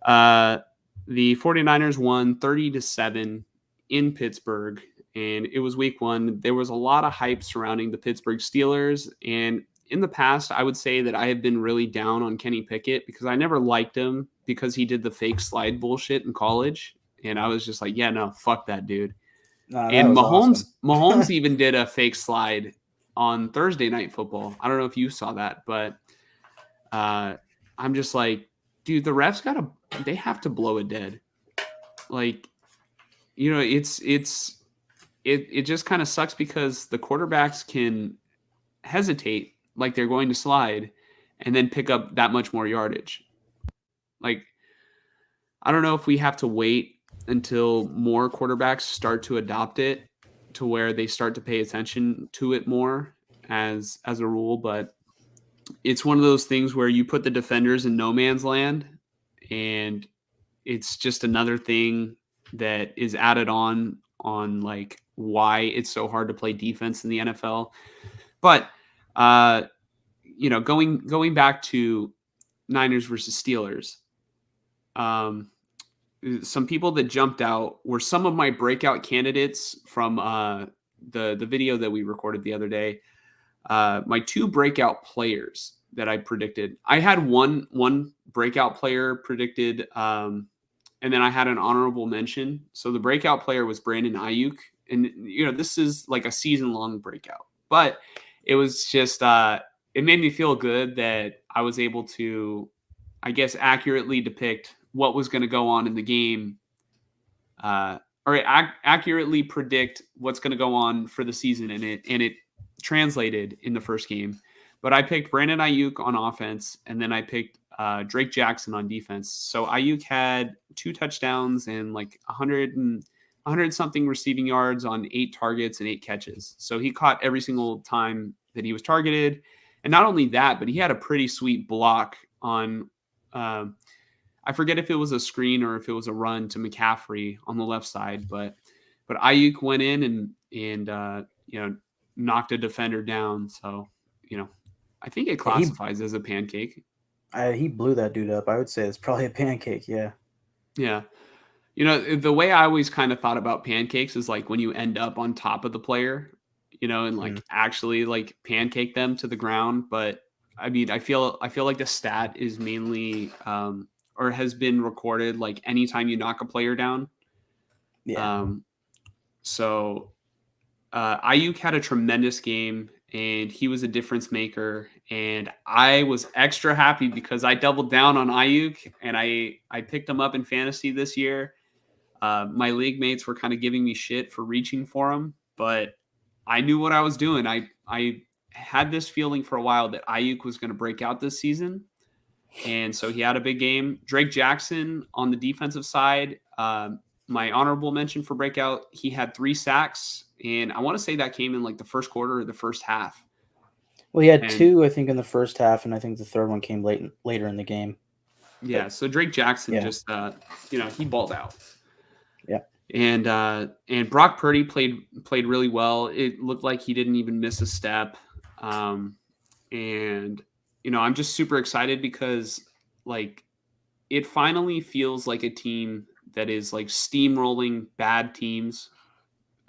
uh, the 49ers won 30-7 in Pittsburgh, and it was week one. There was a lot of hype surrounding the Pittsburgh Steelers. And in the past, I would say that I have been really down on Kenny Pickett because I never liked him because he did the fake slide bullshit in college. And I was just like, yeah, no, fuck that dude. No, that And was Mahomes, awesome. Mahomes even did a fake slide on Thursday Night Football. I don't know if you saw that, but uh, I'm just like, dude, the refs they have to blow it dead. Like, it just kind of sucks because the quarterbacks can hesitate like they're going to slide and then pick up that much more yardage. Like, I don't know if we have to wait until more quarterbacks start to adopt it to where they start to pay attention to it more as a rule, but it's one of those things where you put the defenders in no man's land, and it's just another thing that is added on like why it's so hard to play defense in the NFL. But going back to Niners versus Steelers, um, some people that jumped out were some of my breakout candidates from the video that we recorded the other day. My two breakout players that I predicted. I had one breakout player predicted, and then I had an honorable mention. So the breakout player was Brandon Ayuk, and this is like a season long breakout, but it was just it made me feel good that I was able to, I guess, accurately depict what was going to go on in the game, or accurately predict what's going to go on for the season, and it translated in the first game. But I picked Brandon Ayuk on offense, and then I picked Drake Jackson on defense. So Ayuk had 2 touchdowns and like 100 something receiving yards on 8 targets and 8 catches. So he caught every single time that he was targeted. And not only that, but he had a pretty sweet block on, I forget if it was a screen or if it was a run to McCaffrey on the left side, but Ayuk went in and knocked a defender down. So I think it Yeah, classifies as a pancake. he blew that dude up. I would say it's probably a pancake. Yeah. Yeah. The way I always kind of thought about pancakes is like when you end up on top of the player, and like actually like pancake them to the ground. But I mean, I feel like the stat is mainly or has been recorded like anytime you knock a player down. Yeah. Um, so Ayuk had a tremendous game, and he was a difference maker. And I was extra happy because I doubled down on Ayuk, and I picked him up in fantasy this year. My league mates were kind of giving me shit for reaching for him, but I knew what I was doing. I had this feeling for a while that Ayuk was going to break out this season, and so he had a big game. Drake Jackson on the defensive side, my honorable mention for breakout, he had 3 sacks, and I want to say that came in like the first quarter or the first half. Well, he had And 2, I think, in the first half, and I think the third one came later in the game. yeah, so Drake Jackson Yeah. just he balled out. Yeah. And Brock Purdy played really well. It looked like he didn't even miss a step. And I'm just super excited because like it finally feels like a team that is like steamrolling bad teams.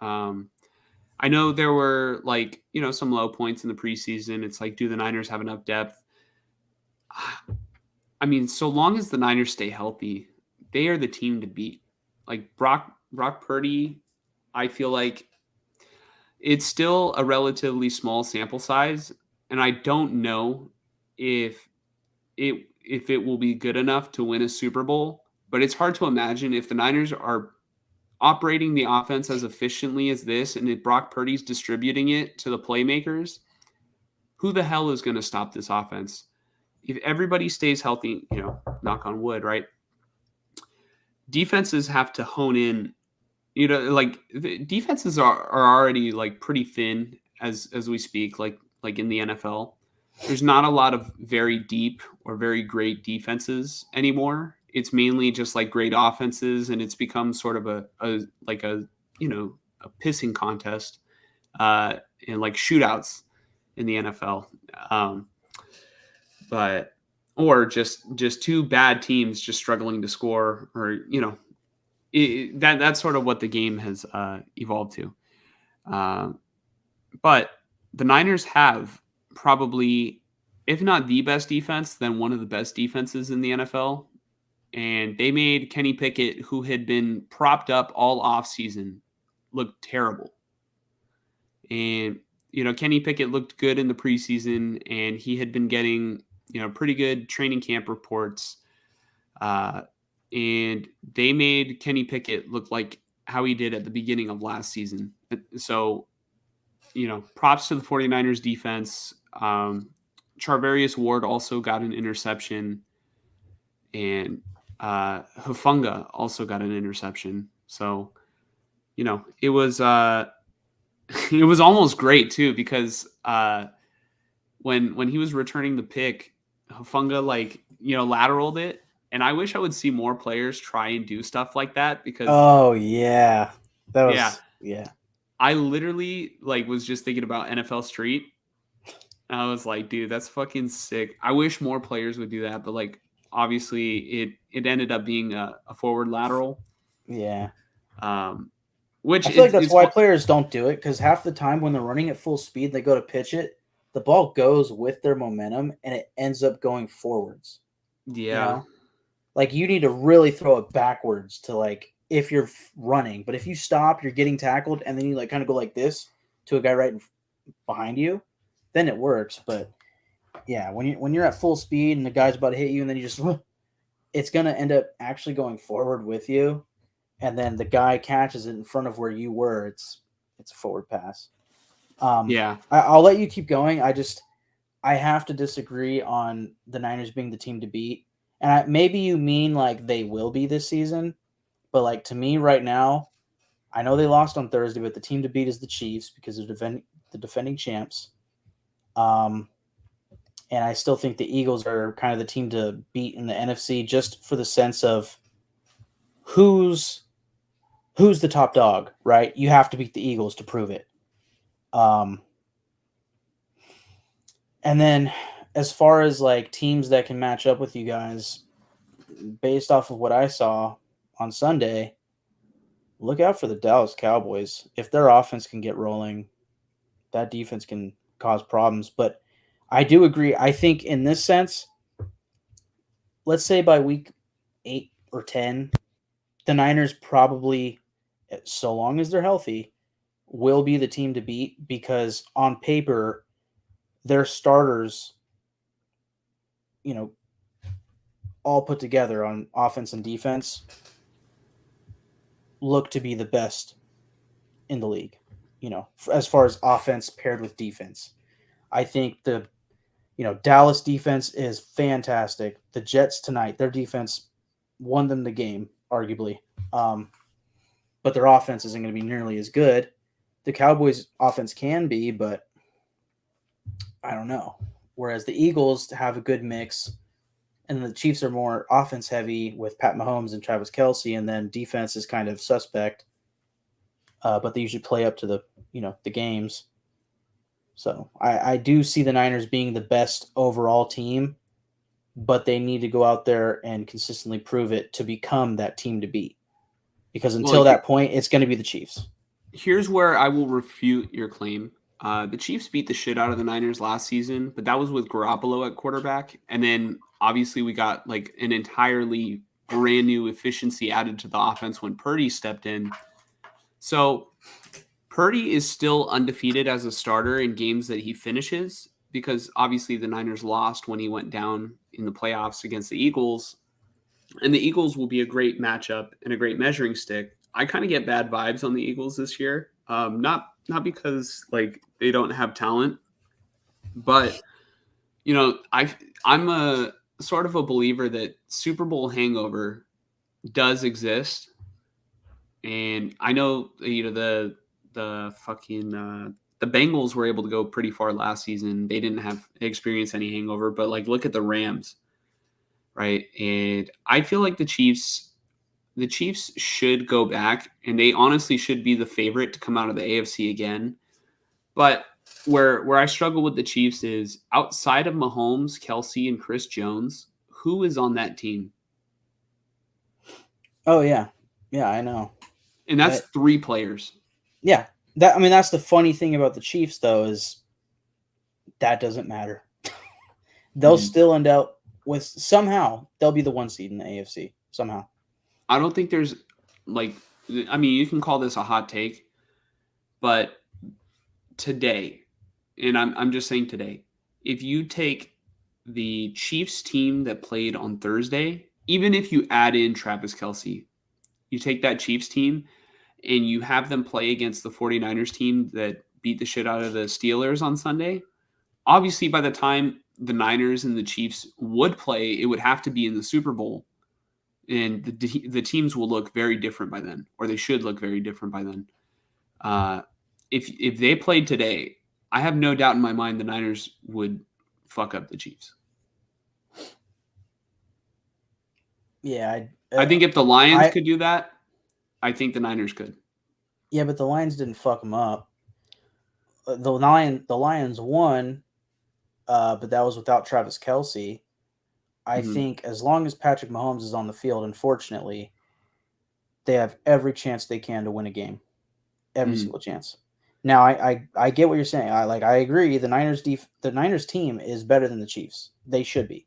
I know there were like, some low points in the preseason. It's like, do the Niners have enough depth? I mean, so long as the Niners stay healthy, they are the team to beat. Like Brock Purdy, I feel like it's still a relatively small sample size, and I don't know if it will be good enough to win a Super Bowl. But it's hard to imagine if the Niners are operating the offense as efficiently as this, and if Brock Purdy's distributing it to the playmakers, who the hell is going to stop this offense? If everybody stays healthy, knock on wood, right? Defenses have to hone in. Like the defenses are already like pretty thin as we speak, like in the NFL. There's not a lot of very deep or very great defenses anymore. It's mainly just like great offenses, and it's become sort of a like a a pissing contest and like shootouts in the NFL. But or just two bad teams just struggling to score, or that's sort of what the game has evolved to. Uh, but the Niners have probably, if not the best defense, then one of the best defenses in the NFL. And they made Kenny Pickett, who had been propped up all offseason, look terrible. And, Kenny Pickett looked good in the preseason, and he had been getting, pretty good training camp reports. And they made Kenny Pickett look like how he did at the beginning of last season. So, props to the 49ers defense. Charvarius Ward also got an interception, and Hufanga also got an interception. So, it was it was almost great too, because when he was returning the pick, Hufanga lateraled it, and I wish I would see more players try and do stuff like that, because Oh yeah, that yeah, was yeah. I literally was just thinking about NFL Street. And I was like, dude, that's fucking sick. I wish more players would do that, but obviously it ended up being a forward lateral. Yeah. Which I feel like that's is why fun. players don't do it, because half the time when they're running at full speed, they go to pitch it, the ball goes with their momentum and it ends up going forwards. Yeah. Like you need to really throw it backwards to if you're running, but if you stop, you're getting tackled, and then you kind of go like this to a guy right behind you, then it works. But yeah, when you're at full speed and the guy's about to hit you, and then you just it's gonna end up actually going forward with you, and then the guy catches it in front of where you were. It's a forward pass. Yeah. I'll let you keep going. I have to disagree on the Niners being the team to beat. And maybe you mean they will be this season, but to me right now, I know they lost on Thursday, but the team to beat is the Chiefs because they're the defending champs. And I still think the Eagles are kind of the team to beat in the NFC, just for the sense of who's the top dog, right? You have to beat the Eagles to prove it. And then as far as teams that can match up with you guys, based off of what I saw on Sunday, look out for the Dallas Cowboys. If their offense can get rolling, that defense can cause problems. But I do agree. I think in this sense, let's say by week 8 or 10, the Niners probably, so long as they're healthy, will be the team to beat because on paper, their starters, you know, all put together on offense and defense, look to be the best in the league. As far as offense paired with defense, I think the Dallas defense is fantastic. The Jets tonight, their defense won them the game, arguably, but their offense isn't going to be nearly as good. The Cowboys' offense can be, but I don't know. Whereas the Eagles have a good mix, and the Chiefs are more offense heavy with Pat Mahomes and Travis Kelce, and then defense is kind of suspect. But they usually play up to the games. So I do see the Niners being the best overall team, but they need to go out there and consistently prove it to become that team to beat. Because Well, until that point, it's going to be the Chiefs. here's where I will refute your claim. The Chiefs beat the shit out of the Niners last season, but that was with Garoppolo at quarterback. And then obviously we got like an entirely brand new efficiency added to the offense when Purdy stepped in. So Purdy is still undefeated as a starter in games that he finishes because obviously the Niners lost when he went down in the playoffs against the Eagles. And the Eagles will be a great matchup and a great measuring stick. I kind of get bad vibes on the Eagles this year. Not because like they don't have talent, but I'm a sort of a believer that Super Bowl hangover does exist, and I know the fucking the Bengals were able to go pretty far last season. They didn't have experience any hangover, but like look at the Rams, right? And I feel like the Chiefs should go back, and they honestly should be the favorite to come out of the AFC again. But where I struggle with the Chiefs is outside of Mahomes, Kelsey, and Chris Jones, who is on that team? Oh yeah, yeah, I know. And that's 3 players. Yeah, that's the funny thing about the Chiefs though is that doesn't matter. They'll still end up with somehow they'll be the 1 seed in the AFC somehow. I don't think there's like I mean you can call this a hot take, but today, and I'm just saying today, if you take the Chiefs team that played on Thursday, even if you add in Travis Kelsey, you take that Chiefs team and you have them play against the 49ers team that beat the shit out of the Steelers on Sunday, obviously by the time the Niners and the Chiefs would play, it would have to be in the Super Bowl. And the teams will look very different by then, or they should look very different by then. If they played today, I have no doubt in my mind the Niners would fuck up the Chiefs. Yeah, I think if the Lions could do that, I think the Niners could. Yeah, but the Lions didn't fuck them up. The Lions won, but that was without Travis Kelce. I think as long as Patrick Mahomes is on the field, unfortunately, they have every chance they can to win a game. Every single chance. Now, I get what you're saying. I agree. The Niners team is better than the Chiefs. They should be,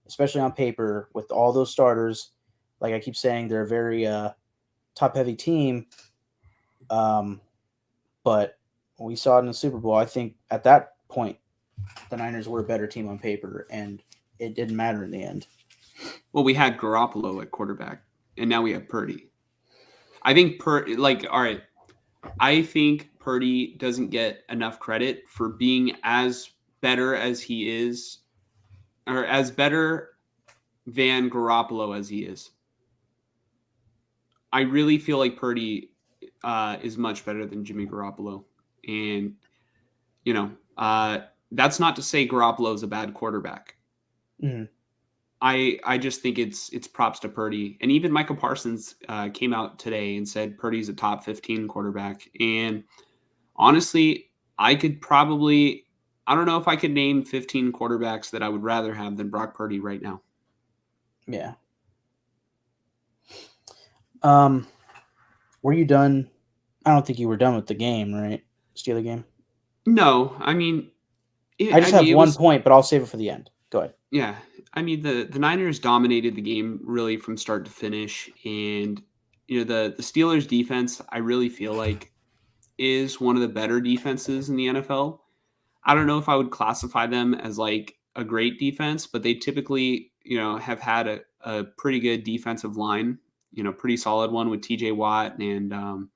especially on paper with all those starters. Like I keep saying, they're a very top heavy team. But we saw it in the Super Bowl. I think at that point, the Niners were a better team on paper, and it didn't matter in the end. Well, we had Garoppolo at quarterback, and now we have Purdy. I think all right. I think Purdy doesn't get enough credit for being as better as he is, or as better than Garoppolo as he is. I really feel like Purdy is much better than Jimmy Garoppolo, and that's not to say Garoppolo is a bad quarterback. Mm. I just think it's props to Purdy, and even Michael Parsons came out today and said Purdy's a top 15 quarterback. And honestly, I don't know if I could name 15 quarterbacks that I would rather have than Brock Purdy right now. Yeah. Were you done? I don't think you were done with the game, right? Steeler game. No, I mean, I just have it one was point, but I'll save it for the end. Go ahead. yeah. I mean, the Niners dominated the game really from start to finish, and the Steelers defense, I really feel like is one of the better defenses in the NFL. I don't know if I would classify them as like a great defense, but they typically, have had a pretty good defensive line, pretty solid one with TJ Watt and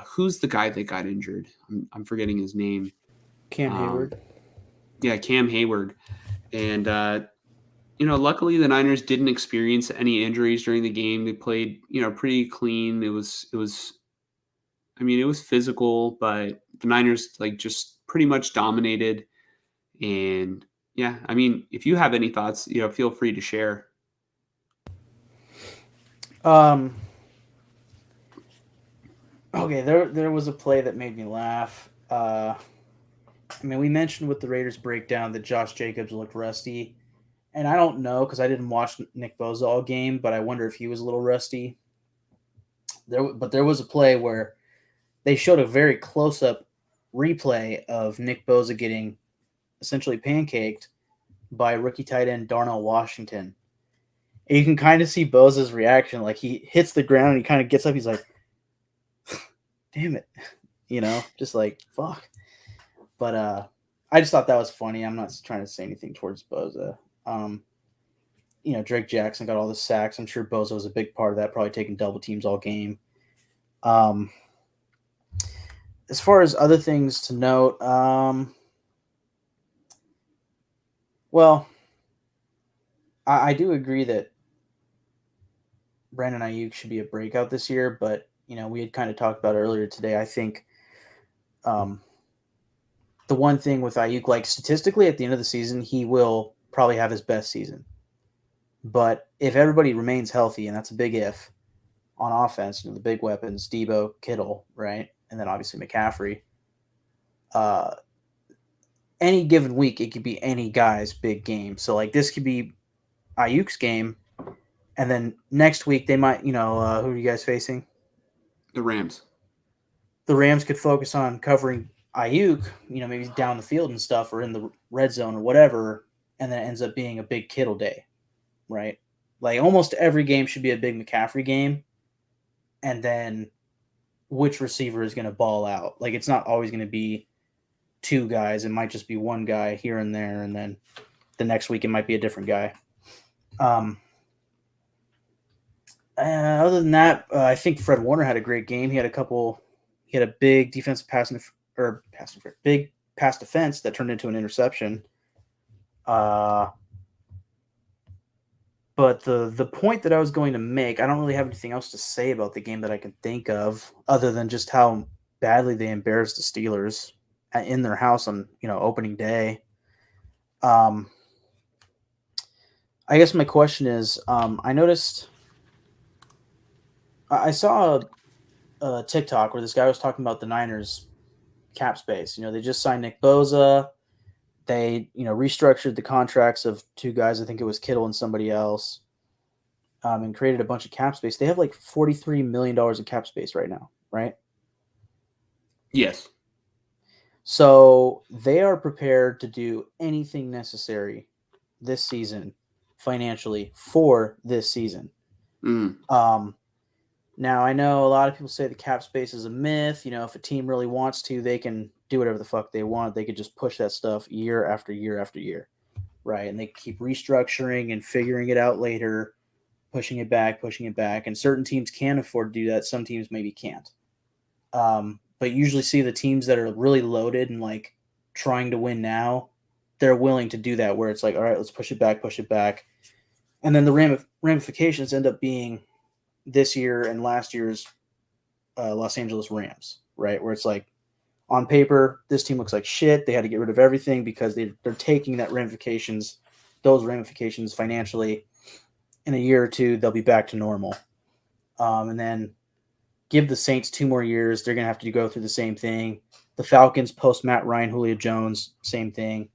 who's the guy that got injured? I'm forgetting his name. Cam Um, Hayward. yeah, Cam Hayward. And, luckily the Niners didn't experience any injuries during the game. They played, pretty clean. It was physical, but the Niners like just pretty much dominated. And yeah, I mean, if you have any thoughts, feel free to share. Um. Okay, there was a play that made me laugh. I mean, we mentioned with the Raiders breakdown that Josh Jacobs looked rusty, and I don't know because I didn't watch Nick Bosa all game, but I wonder if he was a little rusty. There was a play where they showed a very close up replay of Nick Bosa getting essentially pancaked by rookie tight end Darnell Washington. And you can kind of see Bosa's reaction, like he hits the ground and he kind of gets up. He's like, "Damn it," just like fuck. But I just thought that was funny. I'm not trying to say anything towards Bosa. Drake Jackson got all the sacks. I'm sure Bosa was a big part of that, probably taking double teams all game. Um, as far as other things to note, well, I do agree that Brandon Ayuk should be a breakout this year, but we had kind of talked about earlier today. I think um, the one thing with Ayuk, like statistically at the end of the season, he will probably have his best season. But if everybody remains healthy, and that's a big if on offense, the big weapons, Debo, Kittle, right? And then obviously McCaffrey. Uh, any given week, it could be any guy's big game. So like this could be Ayuk's game, and then next week they might, who are you guys facing? The Rams. The Rams could focus on covering Ayuk, maybe down the field and stuff, or in the red zone or whatever, and then it ends up being a big Kittle day, right? Like almost every game should be a big McCaffrey game, and then which receiver is going to ball out. Like it's not always going to be two guys. It might just be one guy here and there, and then the next week it might be a different guy. Other than that, I think Fred Warner had a great game. He had a big defensive big pass defense that turned into an interception. But the point that I was going to make, I don't really have anything else to say about the game that I can think of, other than just how badly they embarrassed the Steelers in their house on opening day. I guess my question is, I noticed, I saw a TikTok where this guy was talking about the Niners cap space. They just signed Nick Bosa. They restructured the contracts of two guys. I think it was Kittle and somebody else. And created a bunch of cap space. They have like $43 million in cap space right now, right? Yes. So they are prepared to do anything necessary this season financially for this season. Mm. Now, I know a lot of people say the cap space is a myth. If a team really wants to, they can do whatever the fuck they want. They could just push that stuff year after year after year, right? And they keep restructuring and figuring it out later, pushing it back. And certain teams can afford to do that. Some teams maybe can't. But usually see the teams that are really loaded and like trying to win now, they're willing to do that where it's like, all right, let's push it back. And then the ramifications end up being this year and last year's Los Angeles Rams, right? Where it's like on paper, this team looks like shit. They had to get rid of everything because they're taking those ramifications financially. In a year or two, they'll be back to normal. And then give the Saints 2 more years. They're going to have to go through the same thing. The Falcons post Matt Ryan, Julio Jones, same thing.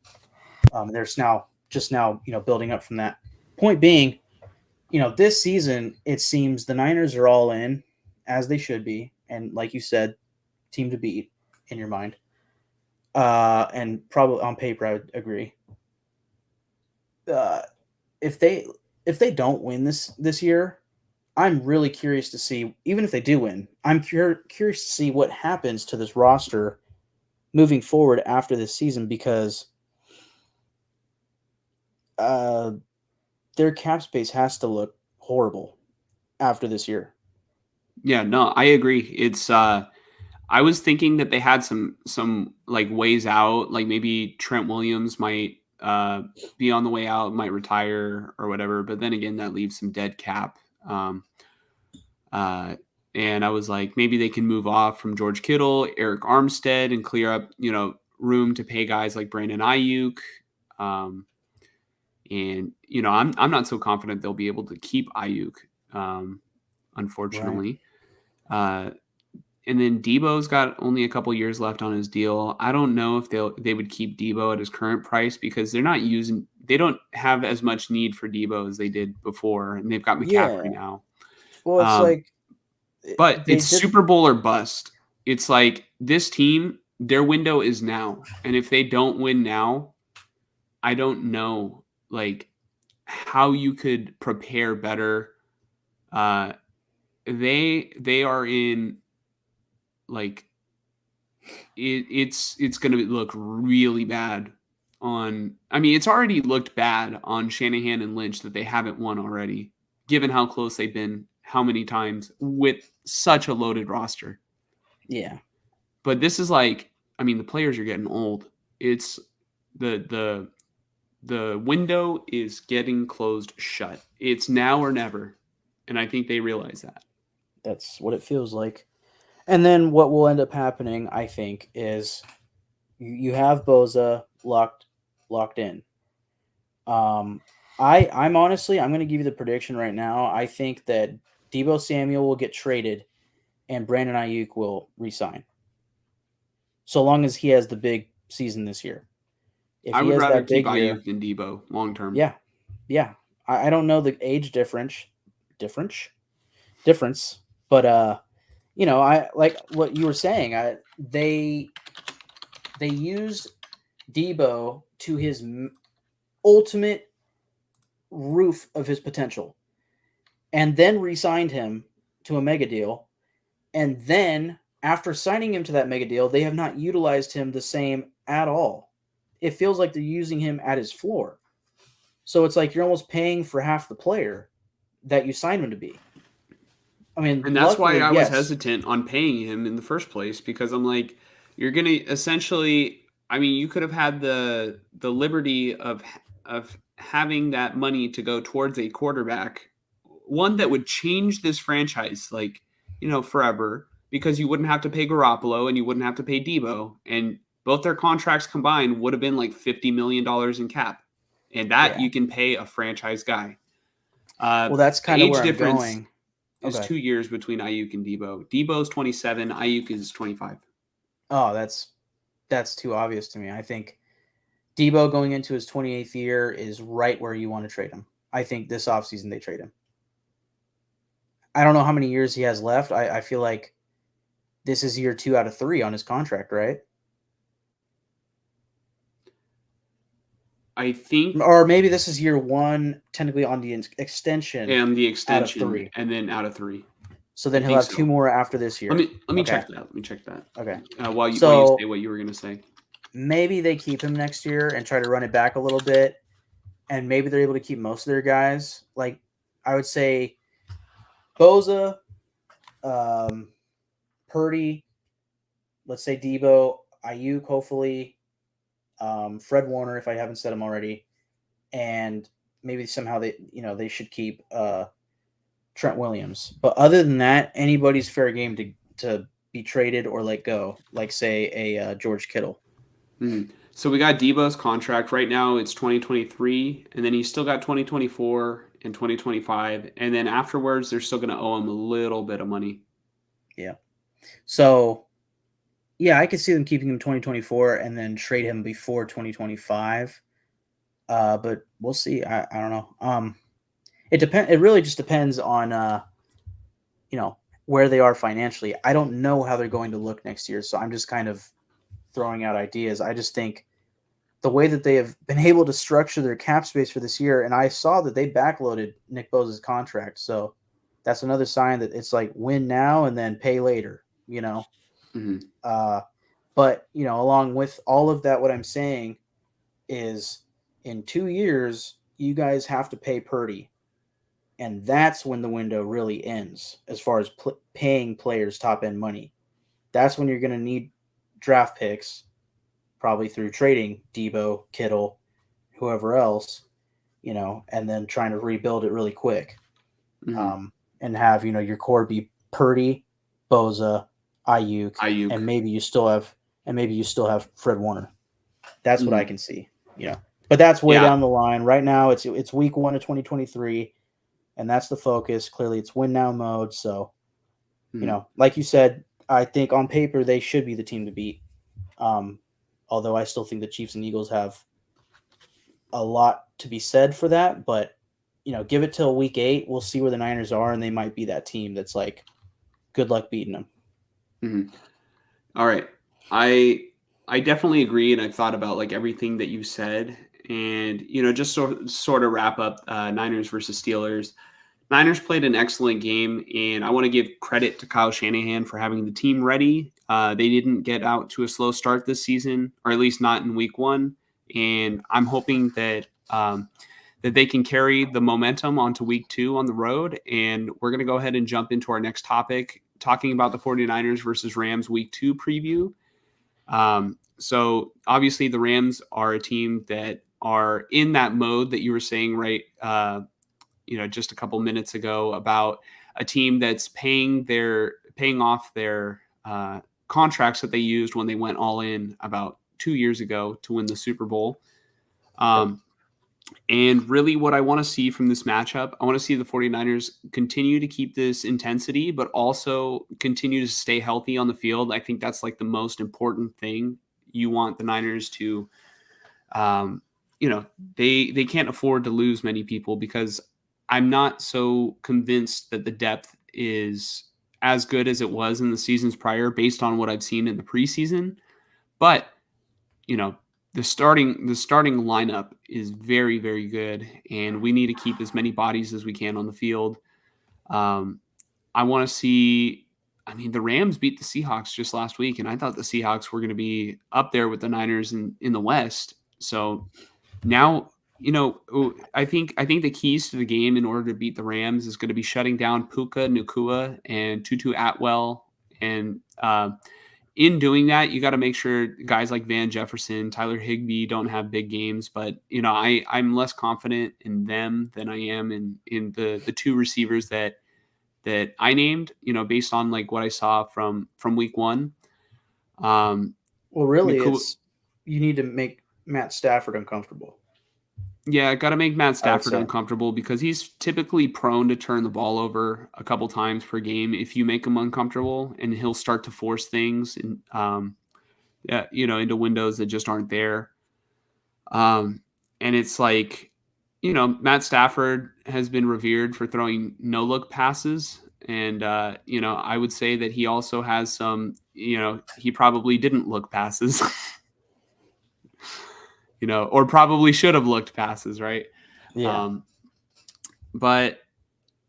They're now building up from that. Point being, this season, it seems the Niners are all in, as they should be. And like you said, team to beat in your mind. And probably on paper, I would agree. Uh, if they don't win this year, I'm really curious to see. Even if they do win, I'm curious to see what happens to this roster moving forward after this season because uh, their cap space has to look horrible after this year. Yeah, no, I agree. It's I was thinking that they had some like ways out, like maybe Trent Williams might be on the way out, might retire or whatever, but then again that leaves some dead cap. Uh and I was like maybe they can move off from George Kittle, Eric Armstead and clear up, room to pay guys like Brandon Ayuk. Um and I'm not so confident they'll be able to keep Ayuk, Right. unfortunately. Uh And then Debo's got only a couple years left on his deal. I don't know if they would keep Debo at his current price because they don't have as much need for Debo as they did before, and they've got McCaffrey Yeah. now. Well, it's Um, like but they it's did. Super Bowl or bust. It's like this team, their window is now, and if they don't win now, I don't know like how you could prepare better. Uh, they are in like it's going to look really bad on. I mean, it's already looked bad on Shanahan and Lynch that they haven't won already, given how close they've been, how many times with such a loaded roster. Yeah. But this is like, I mean, the players are getting old. It's the the window is getting closed shut. It's now or never, and I think they realize that. That's what it feels like. And then what will end up happening, I think, is you have Boza locked in. Um, I'm honestly I'm going to give you the prediction right now. I think that Debo Samuel will get traded and Brandon Ayuk will resign. So long as he has the big season this year. If I he would has rather that keep big year, Ayuk than Debo long term. yeah, yeah. I don't know the age difference, difference, but I like what you were saying. They used Debo to his ultimate roof of his potential, and then re-signed him to a mega deal. And then after signing him to that mega deal, they have not utilized him the same at all. It feels like they're using him at his floor. So it's like you're almost paying for half the player that you signed him to be. I mean, And that's why luckily, I was yes, hesitant on paying him in the first place because I'm like, you're gonna essentially. I mean, you could have had the liberty of having that money to go towards a quarterback, one that would change this franchise like forever because you wouldn't have to pay Garoppolo and you wouldn't have to pay Debo, and both their contracts combined would have been like $50 million in cap, and that yeah. you can pay a franchise guy. Well, that's The kind of age where I'm difference going. is Okay. 2 years between Ayuk and Debo. Debo's 27. Ayuk is 25. Oh, that's too obvious to me. I think Debo going into his 28th year is right where you want to trade him. I think this offseason they trade him. I don't know how many years he has left. I feel like this is year 2 out of 3 on his contract, right? I think, Or maybe this is year 1, technically on the extension and the out of extension, 3. and then out of three. So I then he'll think have 2 so. more after this Let year. me let me Okay. check that. Let me check that. Okay. While you say So what you were gonna say. maybe they keep him next year and try to run it back a little bit. And maybe they're able to keep most of their guys. Like I would say Boza, um, Purdy, let's say Debo, Ayuk, hopefully, Fred Warner, if I haven't said him already, and maybe somehow they should keep Trent Williams. But other than that, anybody's fair game to be traded or let go. Like say a George Kittle. So we got Debo's contract right now. It's 2023, and then he's still got 2024 and 2025, and then afterwards they're still gonna owe him a little bit of money. Yeah. So yeah, I could see them keeping him 2024 and then trade him before 2025. But we'll see. I don't know. It really just depends on where they are financially. I don't know how they're going to look next year, so I'm just kind of throwing out ideas. I just think the way that they have been able to structure their cap space for this year, and I saw that they backloaded Nick Bosa's contract, so that's another sign that it's like win now and then pay later, you know. Mhm. Uh, but you know, along with all of that, what I'm saying is, in 2 years, you guys have to pay Purdy, and that's when the window really ends as far as paying players top end money. That's when you're going to need draft picks, probably through trading Debo, Kittle, whoever else, you know, and then trying to rebuild it really quick, Mhm. and have, you know, your core be Purdy, Boza, Ayuk, Ayuk. and maybe you still have Fred Warner. That's what I Mhm. can see, you know. But that's way Yeah. down the line. Right now, it's week 1 of 2023, and that's the focus. Clearly, it's win now mode. So, you Mhm. know, like you said, I think on paper they should be the team to beat. Um, Although I still think the Chiefs and Eagles have a lot to be said for that. But you know, give it till week 8. We'll see where the Niners are, and they might be that team that's like, good luck beating them. Mhm. All right. I definitely agree, and I've thought about like everything that you said, and just sort of wrap up Niners versus Steelers. Niners played an excellent game, and I want to give credit to Kyle Shanahan for having the team ready. They didn't get out to a slow start this season, or at least not in Week 1, and I'm hoping that they can carry the momentum onto Week 2 on the road. And we're going to go ahead and jump into our next topic, talking about the 49ers versus Rams Week 2 preview. So obviously the Rams are a team that are in that mode that you were saying, right? Just a couple minutes ago, about a team that's paying off their contracts that they used when they went all in about 2 years ago to win the Super Bowl. Yep. And really, what I want to see from this matchup, I want to see the 49ers continue to keep this intensity, but also continue to stay healthy on the field. I think that's like the most important thing. You want the Niners to, um, they can't afford to lose many people, because I'm not so convinced that the depth is as good as it was in the seasons prior, based on what I've seen in the preseason. But you know the starting lineup is very, very good, and we need to keep as many bodies as we can on the field. um, I want to see, I mean, the Rams beat the Seahawks just last week, and I thought the Seahawks were going to be up there with the Niners in the West. So now, I think the keys to the game in order to beat the Rams is going to be shutting down Puka Nacua and Tutu Atwell. And in doing that, you got to make sure guys like Van Jefferson, Tyler Higbee don't have big games. But I'm less confident in them than I am in the two receivers that I named. Based on like what I saw from week 1. Um, Well, really, Nakua, it's you need to make Matt Stafford uncomfortable, yeah, got to make Matt I would Stafford say. uncomfortable, because he's typically prone to turn the ball over a couple times per game if you make him uncomfortable, and he'll start to force things and yeah, into windows that just aren't there. And it's like, Matt Stafford has been revered for throwing no look passes. And, I would say that he also has some, he probably didn't look passes, or probably should have looked passes, right? Yeah, Um, but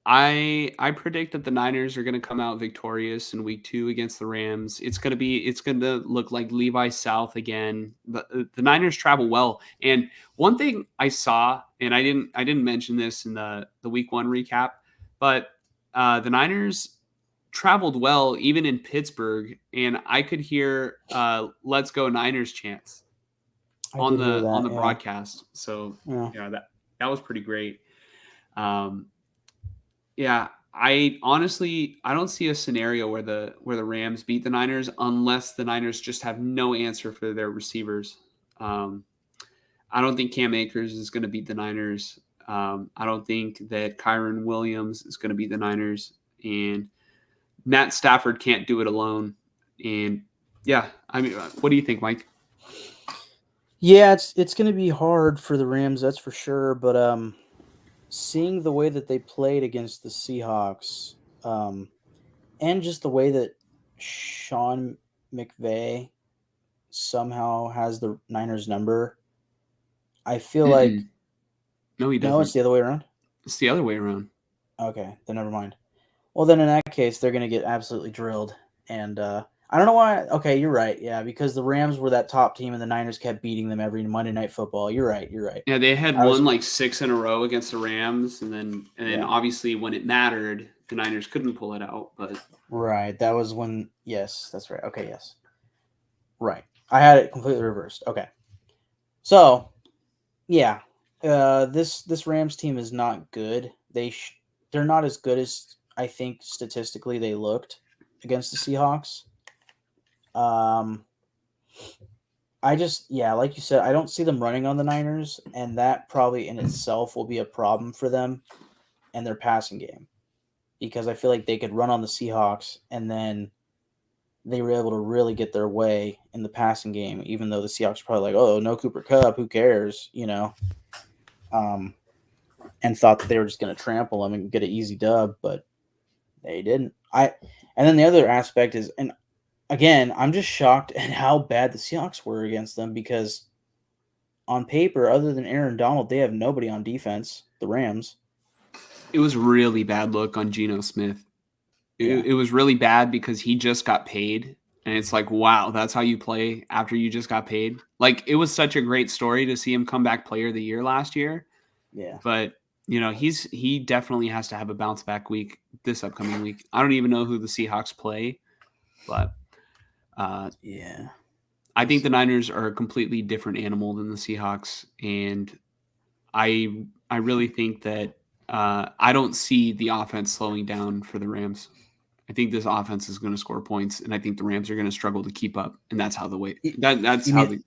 I predict that the Niners are going to come out victorious in Week 2 against the Rams. It's going to look like Levi South again. The Niners travel well, and one thing I saw, and I didn't mention this in the Week 1 recap, but the Niners traveled well even in Pittsburgh, and I could hear "Let's Go Niners" chants I on did hear the that. Yeah, broadcast. So yeah. that was pretty great. Um, Yeah, I don't see a scenario where the Rams beat the Niners unless the Niners just have no answer for their receivers. Um, I don't think Cam Akers is going to beat the Niners. I don't think that Kyron Williams is going to beat the Niners, and Matt Stafford can't do it alone. And yeah, I mean, what do you think, Mike? Yeah, it's going to be hard for the Rams, that's for sure. But seeing the way that they played against the Seahawks, and just the way that Sean McVay somehow has the Niners number. I feel like Mm-mm. No, he no, it's doesn't. the other way around. It's the other way around. Okay, then never mind. Well, then in that case, they're going to get absolutely drilled. And I don't know why. Okay, you're right. Yeah, because the Rams were that top team, and the Niners kept beating them every Monday Night Football. You're right. You're right. Yeah, they had I was won like 6 in a row against the Rams, and then yeah obviously when it mattered, the Niners couldn't pull it out. But right. That was when yes, that's right. Okay, yes, right. I had it completely reversed. Okay, so yeah, this Rams team is not good. They're not as good as I think statistically they looked against the Seahawks. Um, I just, yeah, like you said, I don't see them running on the Niners, and that probably in itself will be a problem for them and their passing game because I feel like they could run on the Seahawks and then they were able to really get their way in the passing game, even though the Seahawks are probably like, oh, no Cooper Cup, who cares, um, and thought that they were just going to trample them and get an easy dub, but they didn't. And then the other aspect is, and again, I'm just shocked at how bad the Seahawks were against them because on paper, other than Aaron Donald, they have nobody on defense. The Rams. it was really bad look on Geno Smith. Yeah. It was really bad because he just got paid, and it's like, wow, that's how you play after you just got paid. Like it was such a great story to see him come back Player of the Year last year, Yeah. but he definitely has to have a bounce back week this upcoming week. I don't even know who the Seahawks play, but uh, Yeah. I think It's the Niners are a completely different animal than the Seahawks, and I really think that I don't see the offense slowing down for the Rams. I think this offense is going to score points, and I think the Rams are going to struggle to keep up, and that's how the way you, that's you how mean the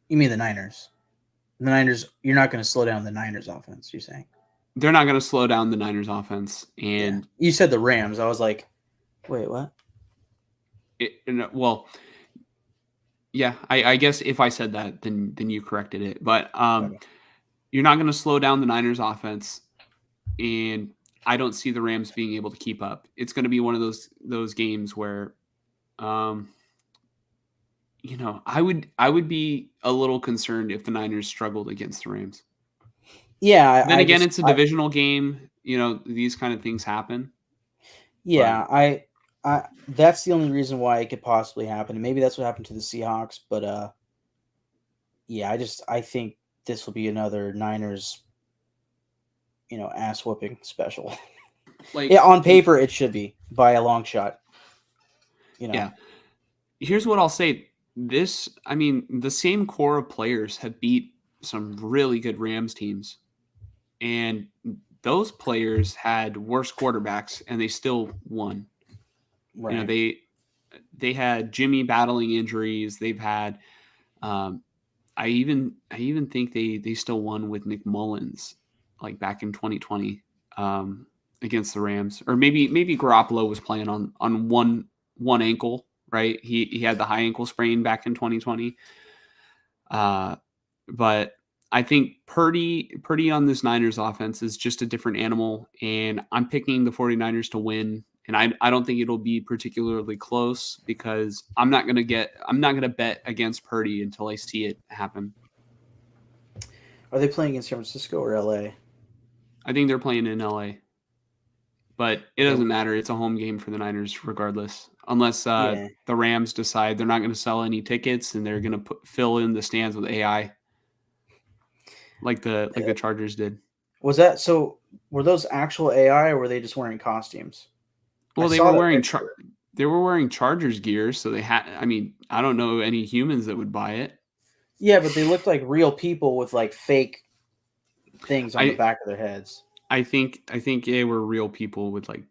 you mean the Niners? The Niners. You're not going to slow down the Niners offense. You're saying? they're not going to slow down the Niners offense, Yeah. and You said the Rams. I was like, wait, what? well, yeah, I guess if I said that, then you corrected it, but Okay. you're not going to slow down the Niners offense, and I don't see the Rams being able to keep up. It's going to be one of those games where um, I would be a little concerned if the Niners struggled against the Rams. Yeah. Then I again, just. it's a divisional game. These kind of things happen. But Yeah. I. That's the only reason why it could possibly happen. And maybe that's what happened to the Seahawks. But yeah. I think this will be another Niners. Ass whooping special. like, Yeah. On paper, it should be by a long shot. You know. yeah, here's what I'll say. I mean, the same core of players have beat some really good Rams teams, and those players had worse quarterbacks, and they still won. You know, Right. they had Jimmy battling injuries. They've had um, I even think they still won with Nick Mullins, like back in 2020 against the Rams, or maybe Garoppolo was playing on one ankle, right? He had the high ankle sprain back in 2020, uh, but I think Purdy on this Niners offense is just a different animal, and I'm picking the 49ers to win. And I don't think it'll be particularly close because I'm not gonna bet against Purdy until I see it happen. Are they playing in San Francisco or LA? I think they're playing in LA, but it Okay. doesn't matter. It's a home game for the Niners regardless, unless Yeah. the Rams decide they're not going to sell any tickets and they're going to fill in the stands with AI like the Chargers did. Was that so? Were those actual AI or were they just wearing costumes? I Well, they saw were the wearing picture. they were wearing Chargers gear, so they had. I mean, I don't know any humans that would buy it. Yeah, but they looked like real people with like fake things on the I back of their heads. I think they were real people with like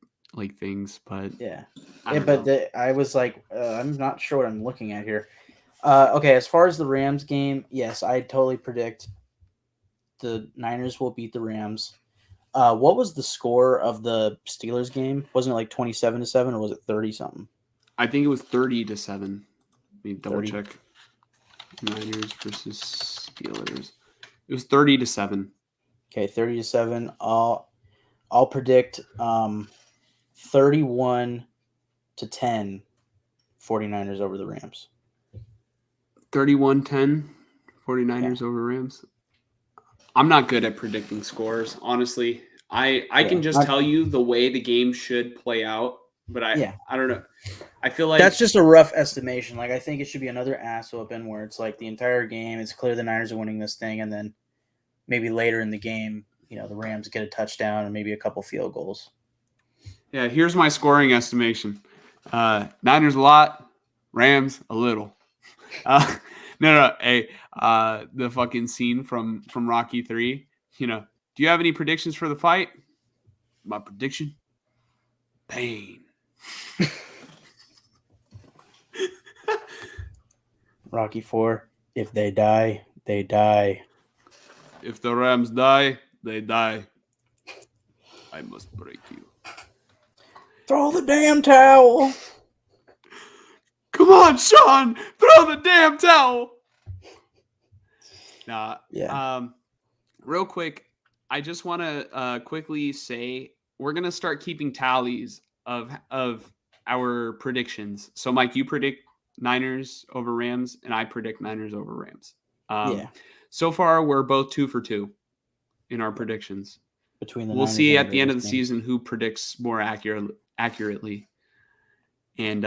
things, but Yeah. I Yeah, don't but know. I was like, I'm not sure what I'm looking at here. Okay, as far as the Rams game, yes, I totally predict the Niners will beat the Rams. What was the score of the Steelers game? Wasn't it like 27-7 or was it 30 something? I think it was 30-7. Let me double 30. check. Niners versus Steelers. It was 30-7. Okay, 30-7. I'll predict 31-10 49ers over the Rams. 31-10, Yeah. 49ers over Rams. I'm not good at predicting scores, honestly. I Yeah. can just tell you the way the game should play out, but Yeah. I don't know. I feel That's like just a rough estimation. Like I think it should be another ass whooping where it's like the entire game, it's clear the Niners are winning this thing, and then maybe later in the game, the Rams get a touchdown and maybe a couple field goals. yeah, here's my scoring estimation. Niners a lot, Rams a little. Uh, no, hey, the fucking scene from Rocky 3, do you have any predictions for the fight? My prediction? Pain. Rocky 4. If they die, they die. If the Rams die, they die. I must break you. Throw the damn towel. Come on, Sean, throw the damn towel. Nah. Yeah. Real quick, I just want to quickly say we're gonna start keeping tallies of our predictions. So, Mike, you predict Niners over Rams, and I predict Niners over Rams. Yeah. So far, we're both 2 for 2 in our predictions. Between the We'll Niners see and at the the end Raiders of the game. season who predicts more accurately. And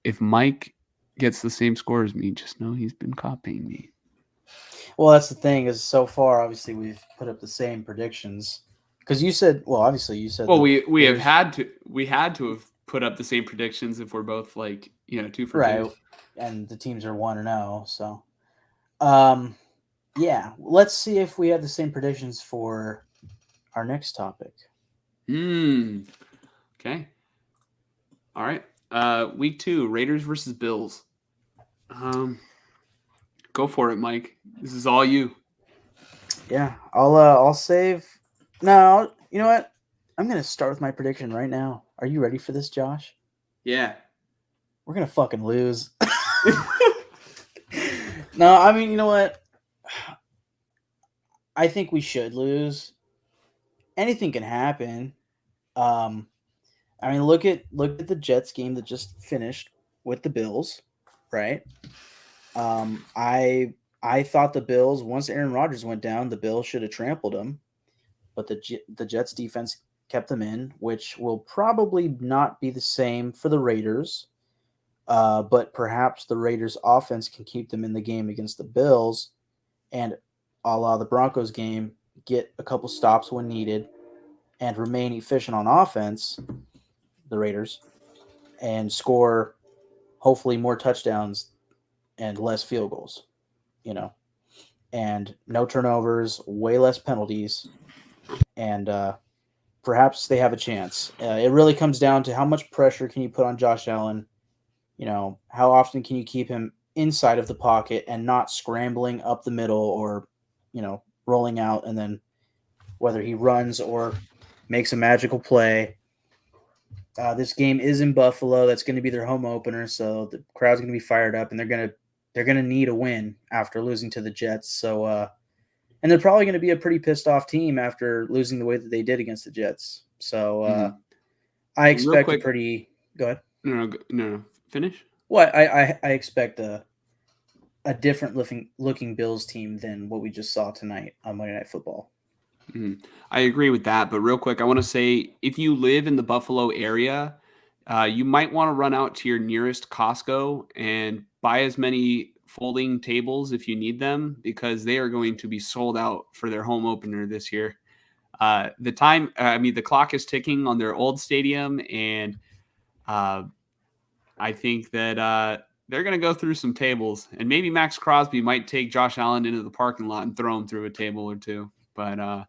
if Mike gets the same score as me, just know he's been copying me. Well, that's the thing is so far, obviously, we've put up the same predictions. Because you said, obviously, you said. Well, we had to have put up the same predictions if we're both like 2 for 2. Right, and the teams are 1-0. So, yeah, let's see if we have the same predictions for our next topic. Okay. All right. Week 2, Raiders versus Bills. Go for it, Mike. This is all you. Yeah, I'll save. No, you know what? I'm gonna start with my prediction right now. Are you ready for this, Josh? Yeah. We're gonna fucking lose. No, I mean, you know what? I think we should lose. Anything can happen. I mean, look at the Jets game that just finished with the Bills, right? I thought the Bills, once Aaron Rodgers went down, the Bills should have trampled them, but the Jets defense kept them in, which will probably not be the same for the Raiders. But perhaps the Raiders offense can keep them in the game against the Bills, and a la the Broncos game, get a couple stops when needed and remain efficient on offense, the Raiders, and score hopefully more touchdowns and less field goals, and no turnovers, way less penalties, and perhaps they have a chance. It really comes down to how much pressure can you put on Josh Allen. How often can you keep him inside of the pocket and not scrambling up the middle or, rolling out, and then whether he runs or makes a magical play. This game is in Buffalo. That's going to be their home opener, so the crowd's going to be fired up, and they're gonna need a win after losing to the Jets. So, and they're probably going to be a pretty pissed off team after losing the way that they did against the Jets. So, I Real expect a quick. pretty. Go ahead. No. Finish. Well, I expect a different looking Bills team than what we just saw tonight on Monday Night Football. I agree with that, but real quick, I want to say if you live in the Buffalo area, you might want to run out to your nearest Costco and buy as many folding tables if you need them, because they are going to be sold out for their home opener this year. The clock is ticking on their old stadium, and I think that they're going to go through some tables, and maybe Max Crosby might take Josh Allen into the parking lot and throw him through a table or two. But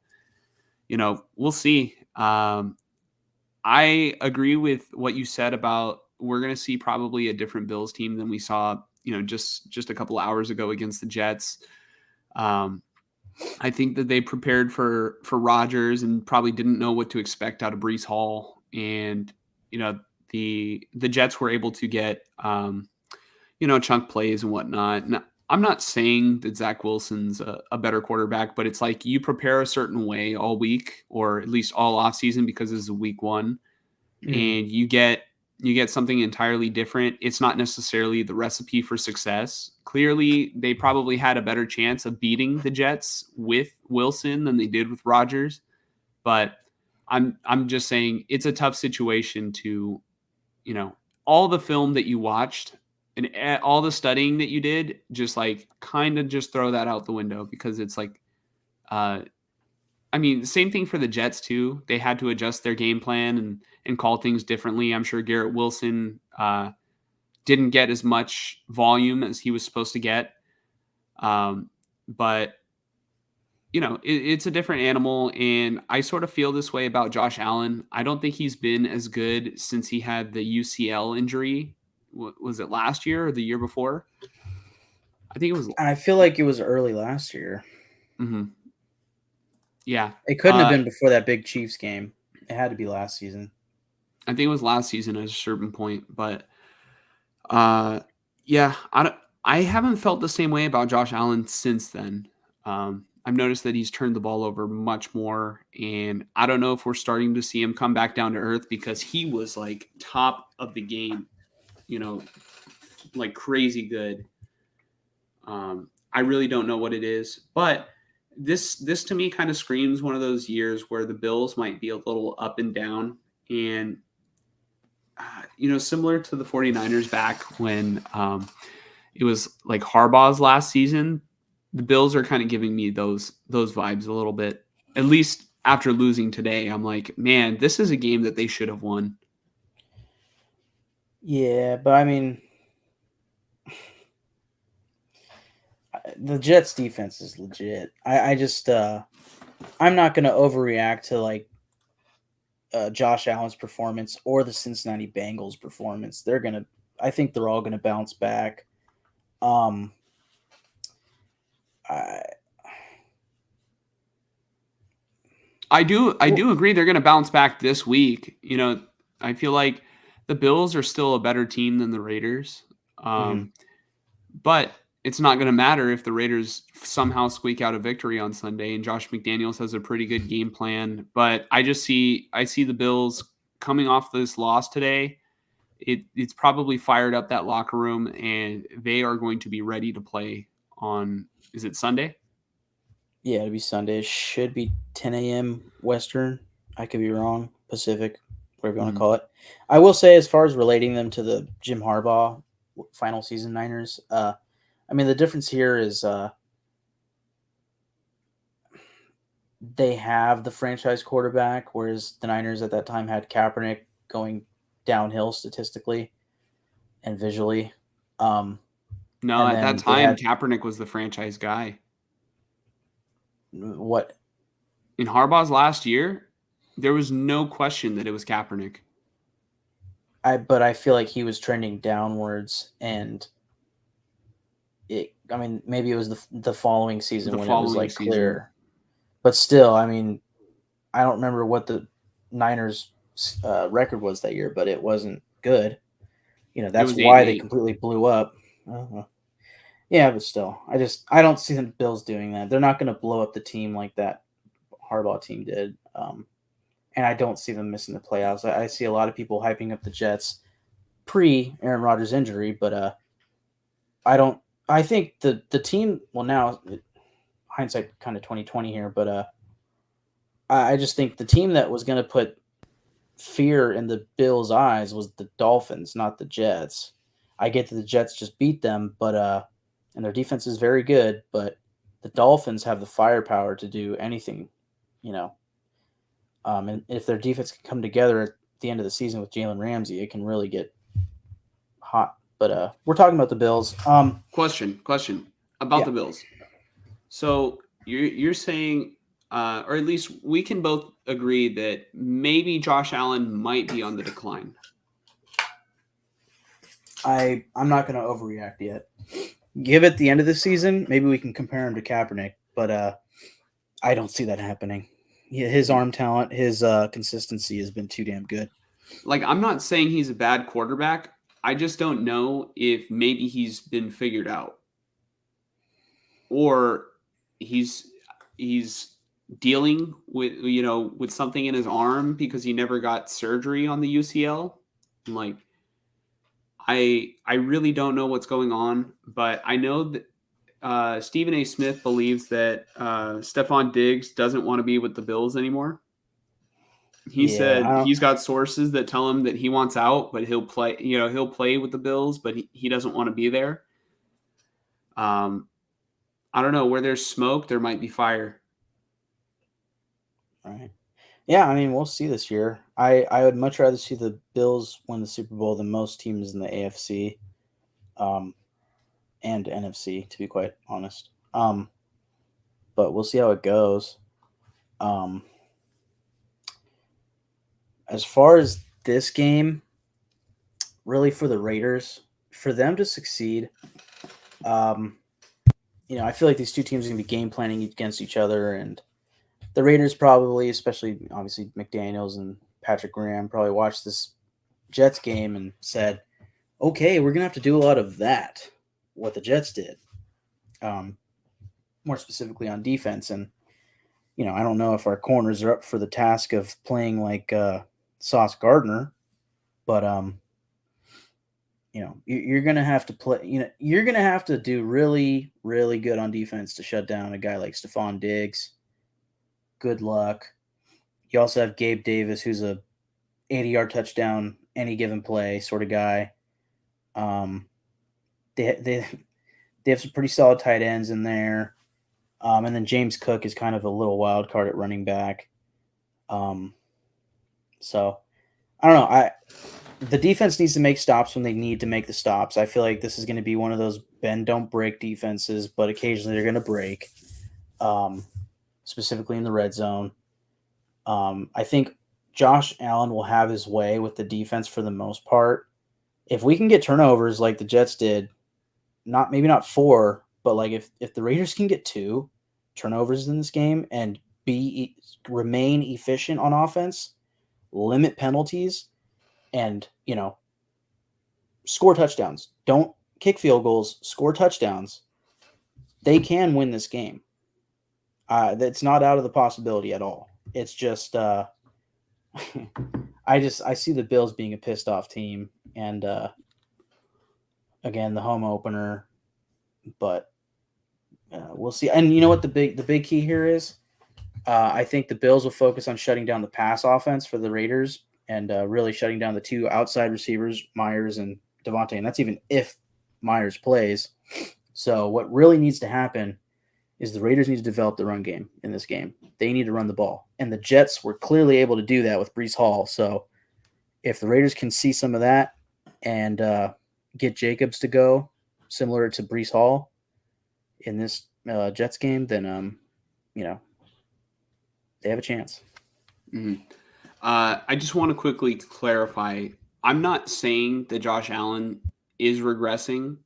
we'll see. I agree with what you said about we're going to see probably a different Bills team than we saw, just a couple hours ago against the Jets. I think that they prepared for Rodgers and probably didn't know what to expect out of Breece Hall, and the Jets were able to get chunk plays and whatnot. And I'm not saying that Zach Wilson's a better quarterback, but it's like you prepare a certain way all week, or at least all offseason, because this is week 1, and you get you get something entirely different. It's not necessarily the recipe for success. Clearly, they probably had a better chance of beating the Jets with Wilson than they did with Rodgers. But I'm just saying it's a tough situation to, you know, all the film that you watched and all the studying that you did, just like kind of just throw that out the window because it's like, uh, I mean, same thing for the Jets too. They had to adjust their game plan and call things differently. I'm sure Garrett Wilson didn't get as much volume as he was supposed to get, but it's a different animal, and I sort of feel this way about Josh Allen. I don't think he's been as good since he had the UCL injury. Was it last year or the year before? I think it was. And I feel like it was early last year. Mhm. Yeah. It couldn't have been before that big Chiefs game. It had to be last season. I think it was last season at a certain point, but yeah, I haven't felt the same way about Josh Allen since then. I've noticed that he's turned the ball over much more, and I don't know if we're starting to see him come back down to earth because he was like top of the game, you know, like crazy good. I really don't know what it is, but this to me kind of screams one of those years where the Bills might be a little up and down, and similar to the 49ers back when it was like Harbaugh's last season. The Bills are kind of giving me those vibes a little bit. At least after losing today, I'm like, man, this is a game that they should have won. Yeah, but I mean, the Jets defense is legit. I just I'm not going to overreact to like Josh Allen's performance or the Cincinnati Bengals performance. I think they're all gonna bounce back. Um, I I do agree they're going to bounce back this week. I feel like the Bills are still a better team than the Raiders. mhm. But it's not going to matter if the Raiders somehow squeak out a victory on Sunday and Josh McDaniels has a pretty good game plan. But I see the Bills coming off this loss today. It's probably fired up that locker room, and they are going to be ready to play on. Is it Sunday? Yeah, it'll be Sunday. It should be 10 a.m. Western. I could be wrong. Pacific, whatever you want to Mhm. call it. I will say, as far as relating them to the Jim Harbaugh final season Niners, I mean, the difference here is they have the franchise quarterback, whereas the Niners at that time had Kaepernick going downhill statistically and visually. Um, No, and at that then they time, had Kaepernick was the franchise guy. what In Harbaugh's last year, there was no question that it was Kaepernick. but I feel like he was trending downwards, and I mean, maybe it was the following season The when it was following like season, clear, but still, I mean, I don't remember what the Niners record was that year, but it wasn't good. it That's was 8 and why they 8. completely blew up. Uh, yeah, but still, I don't see the Bills doing that. They're not going to blow up the team like that Harbaugh team did. And I don't see them missing the playoffs. I see a lot of people hyping up the Jets pre Aaron Rodgers injury, but I don't. I think the team. Well, now hindsight kind of 2020 here, but I just think the team that was going to put fear in the Bills' eyes was the Dolphins, not the Jets. I get that the Jets just beat them, but and their defense is very good, but the Dolphins have the firepower to do anything, you know. And if their defense can come together at the end of the season with Jalen Ramsey, it can really get hot. But we're talking about the Bills. Question about Yeah, the Bills. So you're saying, or at least we can both agree that maybe Josh Allen might be on the decline. I'm not going to overreact yet. Give it the end of the season, maybe we can compare him to Kaepernick, but I don't see that happening. His arm talent, his consistency has been too damn good. Like, I'm not saying he's a bad quarterback. I just don't know if maybe he's been figured out or he's dealing with something in his arm because he never got surgery on the UCL. Like, I really don't know what's going on, but I know that Stephen A. Smith believes that Stephon Diggs doesn't want to be with the Bills anymore. He Yeah, said he's got sources that tell him that he wants out, but he'll play. He'll play with the Bills, but he doesn't want to be there. Um, I don't know. Where there's smoke, there might be fire. right. Yeah, I mean, we'll see this year. I would much rather see the Bills win the Super Bowl than most teams in the AFC, um, and NFC, to be quite honest. But we'll see how it goes. Um, as far as this game, really for the Raiders, for them to succeed, um, I feel like these two teams are going to be game planning against each other, and the Raiders probably, especially obviously McDaniels and Patrick Graham, probably watched this Jets game and said, "Okay, we're going to have to do a lot of that." What the Jets did, um, more specifically on defense, and I don't know if our corners are up for the task of playing like Sauce Gardner, but you're gonna have to play. You're gonna have to do really, really good on defense to shut down a guy like Stephon Diggs. Good luck. You also have Gabe Davis, who's a 80-yard touchdown any given play sort of guy. Um, they have some pretty solid tight ends in there, and then James Cook is kind of a little wild card at running back. So I don't know. The defense needs to make stops when they need to make the stops. I feel like this is going to be one of those bend don't break defenses, but occasionally they're going to break, um, specifically in the red zone. I think Josh Allen will have his way with the defense for the most part. If we can get turnovers like the Jets did, maybe not 4, but like if the Raiders can get 2 turnovers in this game and remain efficient on offense, limit penalties, and score touchdowns. Don't kick field goals, score touchdowns. They can win this game. That's not out of the possibility at all. It's just I see the Bills being a pissed off team, and again the home opener, but we'll see. And you know what the big key here is? I think the Bills will focus on shutting down the pass offense for the Raiders and really shutting down the 2 outside receivers, Myers and Devontae, and that's even if Myers plays. So what really needs to happen is the Raiders need to develop the run game in this game. They need to run the ball. And the Jets were clearly able to do that with Breece Hall. So if the Raiders can see some of that and get Jacobs to go similar to Breece Hall in this Jets game, then, they have a chance. Mm-hmm. I just want to quickly clarify. I'm not saying that Josh Allen is regressing.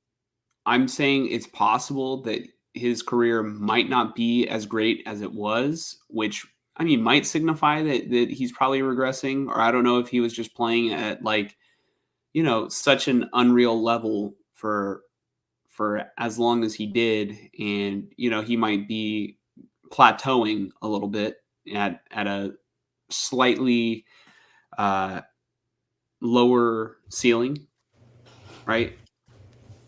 I'm saying it's possible that his career might not be as great as it was, which I mean might signify that he's probably regressing, or I don't know if he was just playing at such an unreal level for as long as he did, and he might be plateauing a little bit at a slightly lower ceiling, right?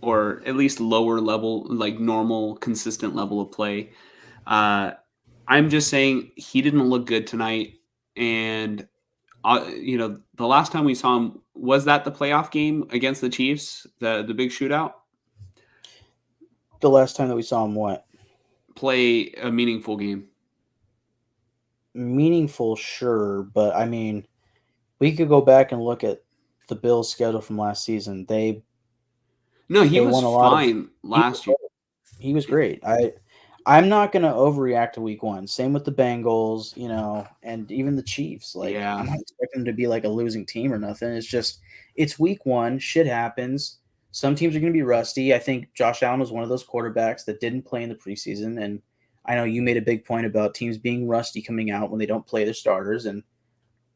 Or at least lower level, like normal, consistent level of play. Uh, I'm just saying he didn't look good tonight. And, the last time we saw him, was that the playoff game against the Chiefs, the big shootout? The last time that we saw him what? Play a meaningful game. Meaningful, sure. But, I mean, we could go back and look at the Bills' schedule from last season. They He was won a lot of fine last year. He was great. I'm not going to overreact to week 1. Same with the Bengals, and even the Chiefs. Like, Yeah. I'm not expecting them to be like a losing team or nothing. It's just it's week 1. Shit happens. Some teams are going to be rusty. I think Josh Allen was one of those quarterbacks that didn't play in the preseason, and I know you made a big point about teams being rusty coming out when they don't play their starters, and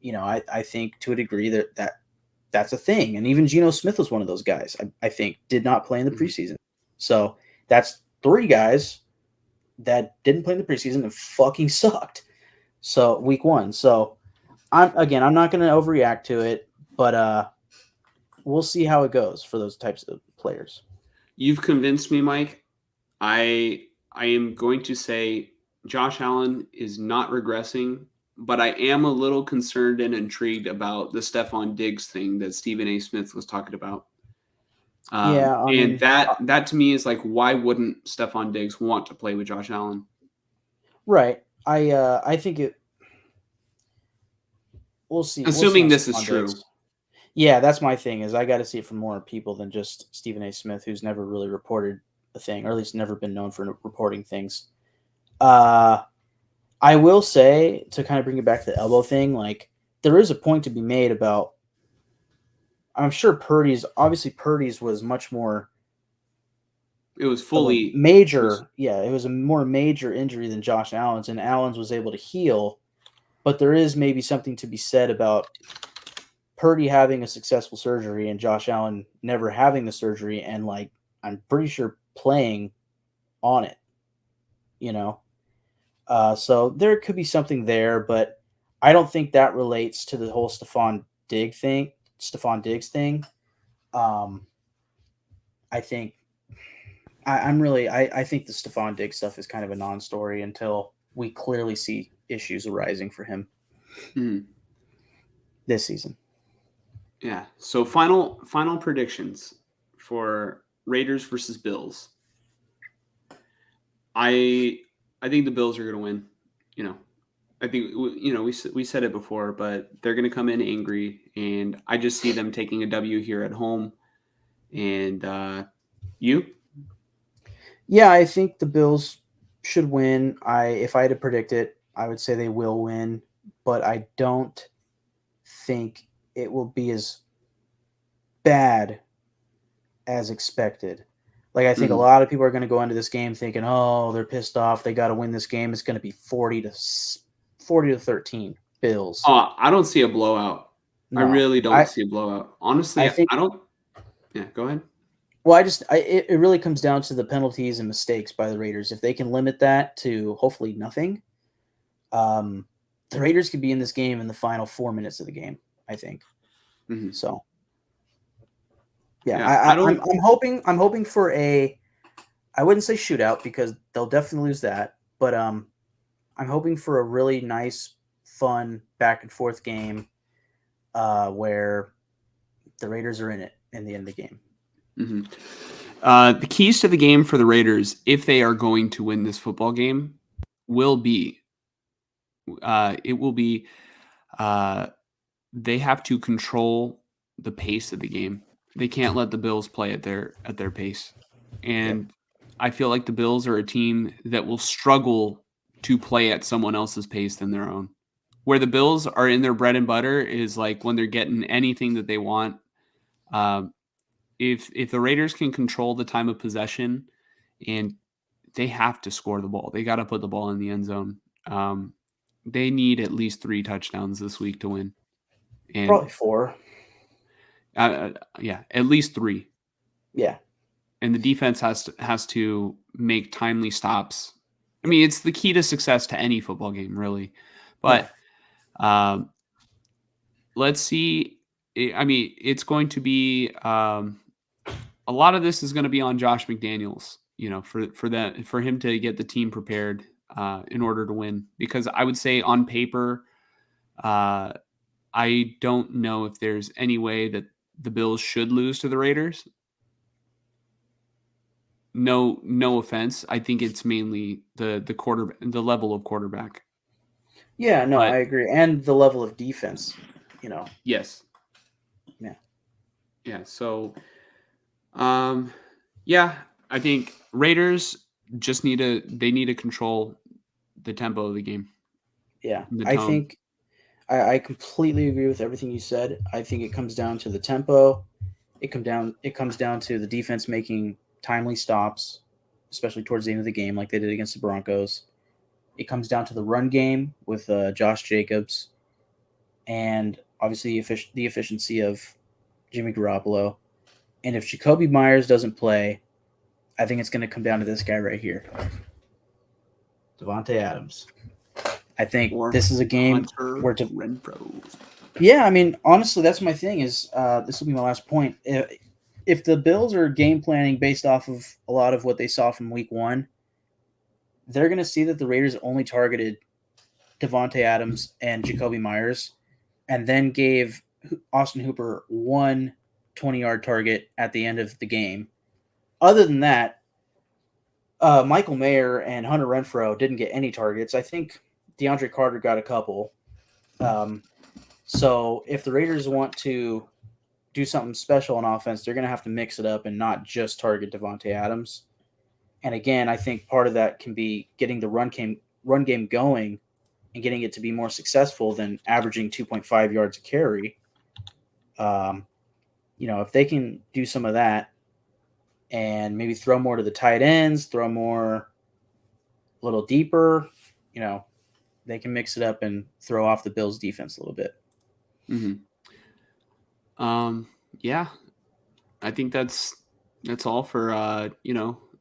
I think to a degree that's a thing. And even Geno Smith was one of those guys, I think, did not play in the preseason. So that's 3 guys that didn't play in the preseason and fucking sucked. So week 1. So I'm not going to overreact to it, but we'll see how it goes for those types of players. You've convinced me, Mike. I am going to say Josh Allen is not regressing, but I am a little concerned and intrigued about the Stephon Diggs thing that Stephen A. Smith was talking about. Yeah, I And mean, that to me is like, why wouldn't Stephon Diggs want to play with Josh Allen? right. I think it. We'll see. We'll see Assuming on this is Stephon true. Diggs. Yeah, that's my thing. Is I got to see it from more people than just Stephen A. Smith, who's never really reported a thing, or at least never been known for reporting things. Uh, I will say, to kind of bring it back to the elbow thing, like there is a point to be made about. I'm sure Purdy's was much more It was of a fully it was major, yeah, it was a more major injury than Josh Allen's, and Allen's was able to heal. But there is maybe something to be said about Purdy having a successful surgery and Josh Allen never having the surgery, and like I'm pretty sure playing on it, you know. So there could be something there, but I don't think that relates to the whole Stephon Diggs thing. Um, I think I think the Stephon Diggs stuff is kind of a non-story until we clearly see issues arising for him this season. yeah. So final predictions for Raiders versus Bills. I think the Bills are going to win. You know, I think we said it before, but they're going to come in angry, and I just see them taking a W here at home. And you? Yeah, I think the Bills should win. If I had to predict it, I would say they will win, but I don't think it will be as bad as expected. Like I think a lot of people are going to go into this game thinking, "Oh, they're pissed off. They got to win this game. It's going to be 40-13 Bills." Oh, I don't see a blowout. I No. really don't see a blowout. Honestly, I think I don't. Yeah, go ahead. well, it really comes down to the penalties and mistakes by the Raiders. If they can limit that to hopefully nothing, the Raiders could be in this game in the final 4 minutes of the game, I think. Mm-hmm. So, yeah, Yeah, I don't. I'm hoping for I wouldn't say shootout because they'll definitely lose that, but I'm hoping for a really nice, fun back and forth game, where the Raiders are in it in the end of the game. Mm-hmm. The keys to the game for the Raiders, if they are going to win this football game, will be they have to control the pace of the game. They can't let the Bills play at their pace. And I feel like the Bills are a team that will struggle to play at someone else's pace than their own. Where the Bills are in their bread and butter is like when they're getting anything that they want. If the Raiders can control the time of possession, and they have to score the ball, they got to put the ball in the end zone. They need at least 3 touchdowns this week to win. And Probably 4. Yeah, at least 3. Yeah. And the defense has to make timely stops. I mean, it's the key to success to any football game, really. But let's see. I mean, it's going to be a lot of this is going to be on Josh McDaniels. You know, for him to get the team prepared in order to win. Because I would say on paper, I don't know if there's any way that the Bills should lose to the Raiders. No offense. I think it's mainly the level of quarterback. Yeah, no, But I agree. And the level of defense, yes. Yeah. Yeah. So, yeah, I think Raiders just need to control the tempo of the game. Yeah. The I tone. think I completely agree with everything you said. I think it comes down to the tempo. It comes down to the defense making timely stops, especially towards the end of the game, like they did against the Broncos. It comes down to the run game with Josh Jacobs, and obviously the efficiency of Jimmy Garoppolo. And if Jacoby Myers doesn't play, I think it's going to come down to this guy right here, Davante Adams. I think this is a game Hunter where Renfrow. Yeah, I mean, honestly, that's my thing. Is this will be my last point. If the Bills are game planning based off of a lot of what they saw from Week 1, they're going to see that the Raiders only targeted Devontae Adams and Jacoby Myers, and then gave Austin Hooper one 20-yard target at the end of the game. Other than that, Michael Mayer and Hunter Renfrow didn't get any targets. I think DeAndre Carter got a couple. Um, so if the Raiders want to do something special on offense, they're going to have to mix it up and not just target Devontae Adams. And again, I think part of that can be getting the run game going and getting it to be more successful than averaging 2.5 yards a carry. If they can do some of that and maybe throw more to the tight ends, throw more a little deeper, they can mix it up and throw off the Bills' defense a little bit. Yeah, I think that's all for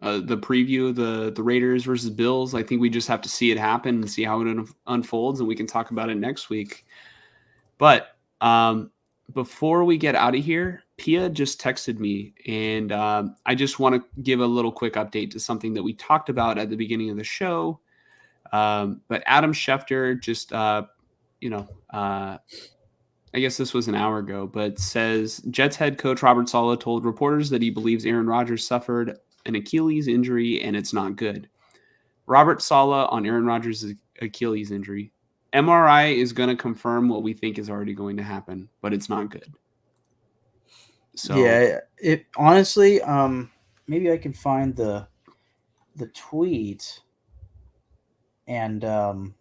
the preview of the Raiders versus Bills. I think we just have to see it happen and see how it unfolds, and we can talk about it next week. But before we get out of here, Pia just texted me, and I just want to give a little quick update to something that we talked about at the beginning of the show. But Adam Schefter just, I guess this was an hour ago, but says Jets head coach Robert Saleh told reporters that he believes Aaron Rodgers suffered an Achilles injury and it's not good. Robert Saleh on Aaron Rodgers' Achilles injury. MRI is going to confirm what we think is already going to happen, but it's not good. So yeah, it honestly, maybe I can find the tweet and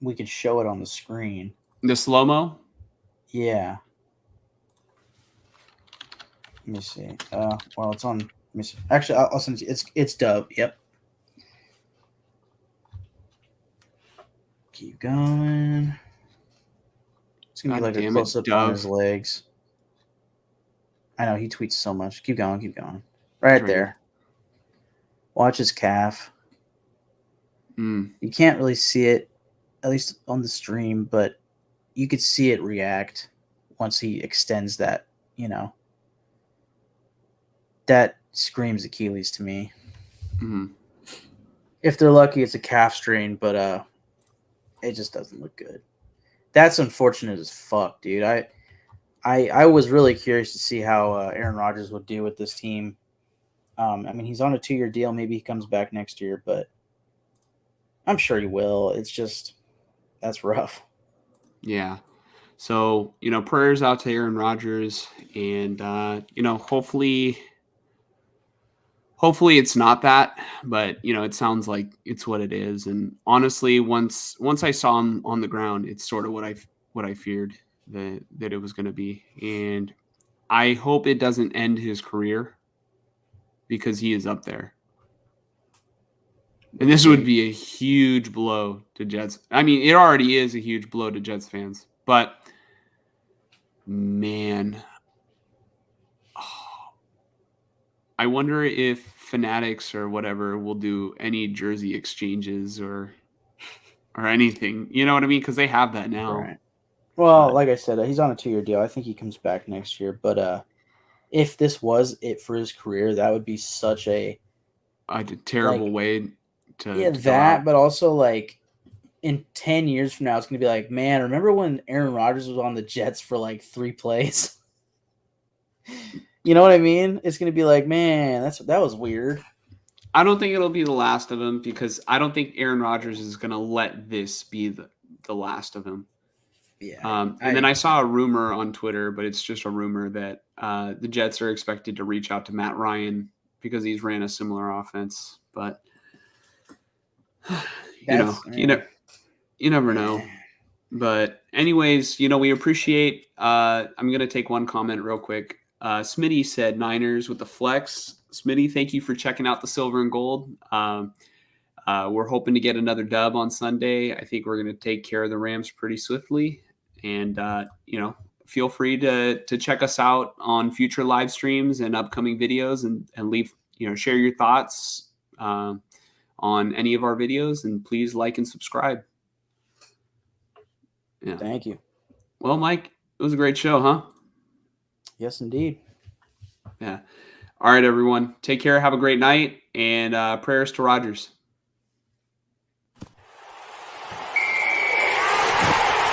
we could show it on the screen. The slow-mo? Yeah. Let me see. Well, it's on. Let me see. Actually, I'll send you. It's Dub. Yep. Keep going. It's gonna be like a close up on his legs. I know he tweets so much. Keep going. Keep going. Right there. Here. Watch his calf. You can't really see it, at least on the stream, but you could see it react once he extends that. That screams Achilles to me. If they're lucky, it's a calf strain, but it just doesn't look good. That's unfortunate as fuck, dude. I was really curious to see how Aaron Rodgers would do with this team. I mean, he's on a 2-year deal. Maybe he comes back next year, but I'm sure he will. It's just that's rough. Yeah. So, prayers out to Aaron Rodgers, and hopefully it's not that, but it sounds like it's what it is. And honestly, once I saw him on the ground, it's sort of what I feared that it was going to be. And I hope it doesn't end his career because he is up there. And this would be a huge blow to Jets. I mean, it already is a huge blow to Jets fans, but man, I wonder if Fanatics or whatever will do any jersey exchanges or anything. You know what I mean? Because they have that now. Right. Well, like I said, he's on a 2-year deal. I think he comes back next year. But if this was it for his career, that would be such a terrible way to that. But also, like in 10 years from now, it's gonna be like, man, remember when Aaron Rodgers was on the Jets for like 3 plays? You know what I mean? It's gonna be like, man, that was weird. I don't think it'll be the last of him because I don't think Aaron Rodgers is gonna let this be the last of him. Yeah. Then I saw a rumor on Twitter, but it's just a rumor that the Jets are expected to reach out to Matt Ryan because he's ran a similar offense. But you never know. But anyways, we appreciate. I'm gonna take one comment real quick. Smitty said Niners with the flex. Smitty, thank you for checking out the silver and gold. We're hoping to get another dub on Sunday. I think we're going to take care of the Rams pretty swiftly. And, feel free to check us out on future live streams and upcoming videos and leave, share your thoughts on any of our videos. And please like and subscribe. Yeah. Thank you. Well, Mike, It was a great show, huh? Yes, indeed. Yeah. All right, everyone. Take care. Have a great night, and prayers to Rogers.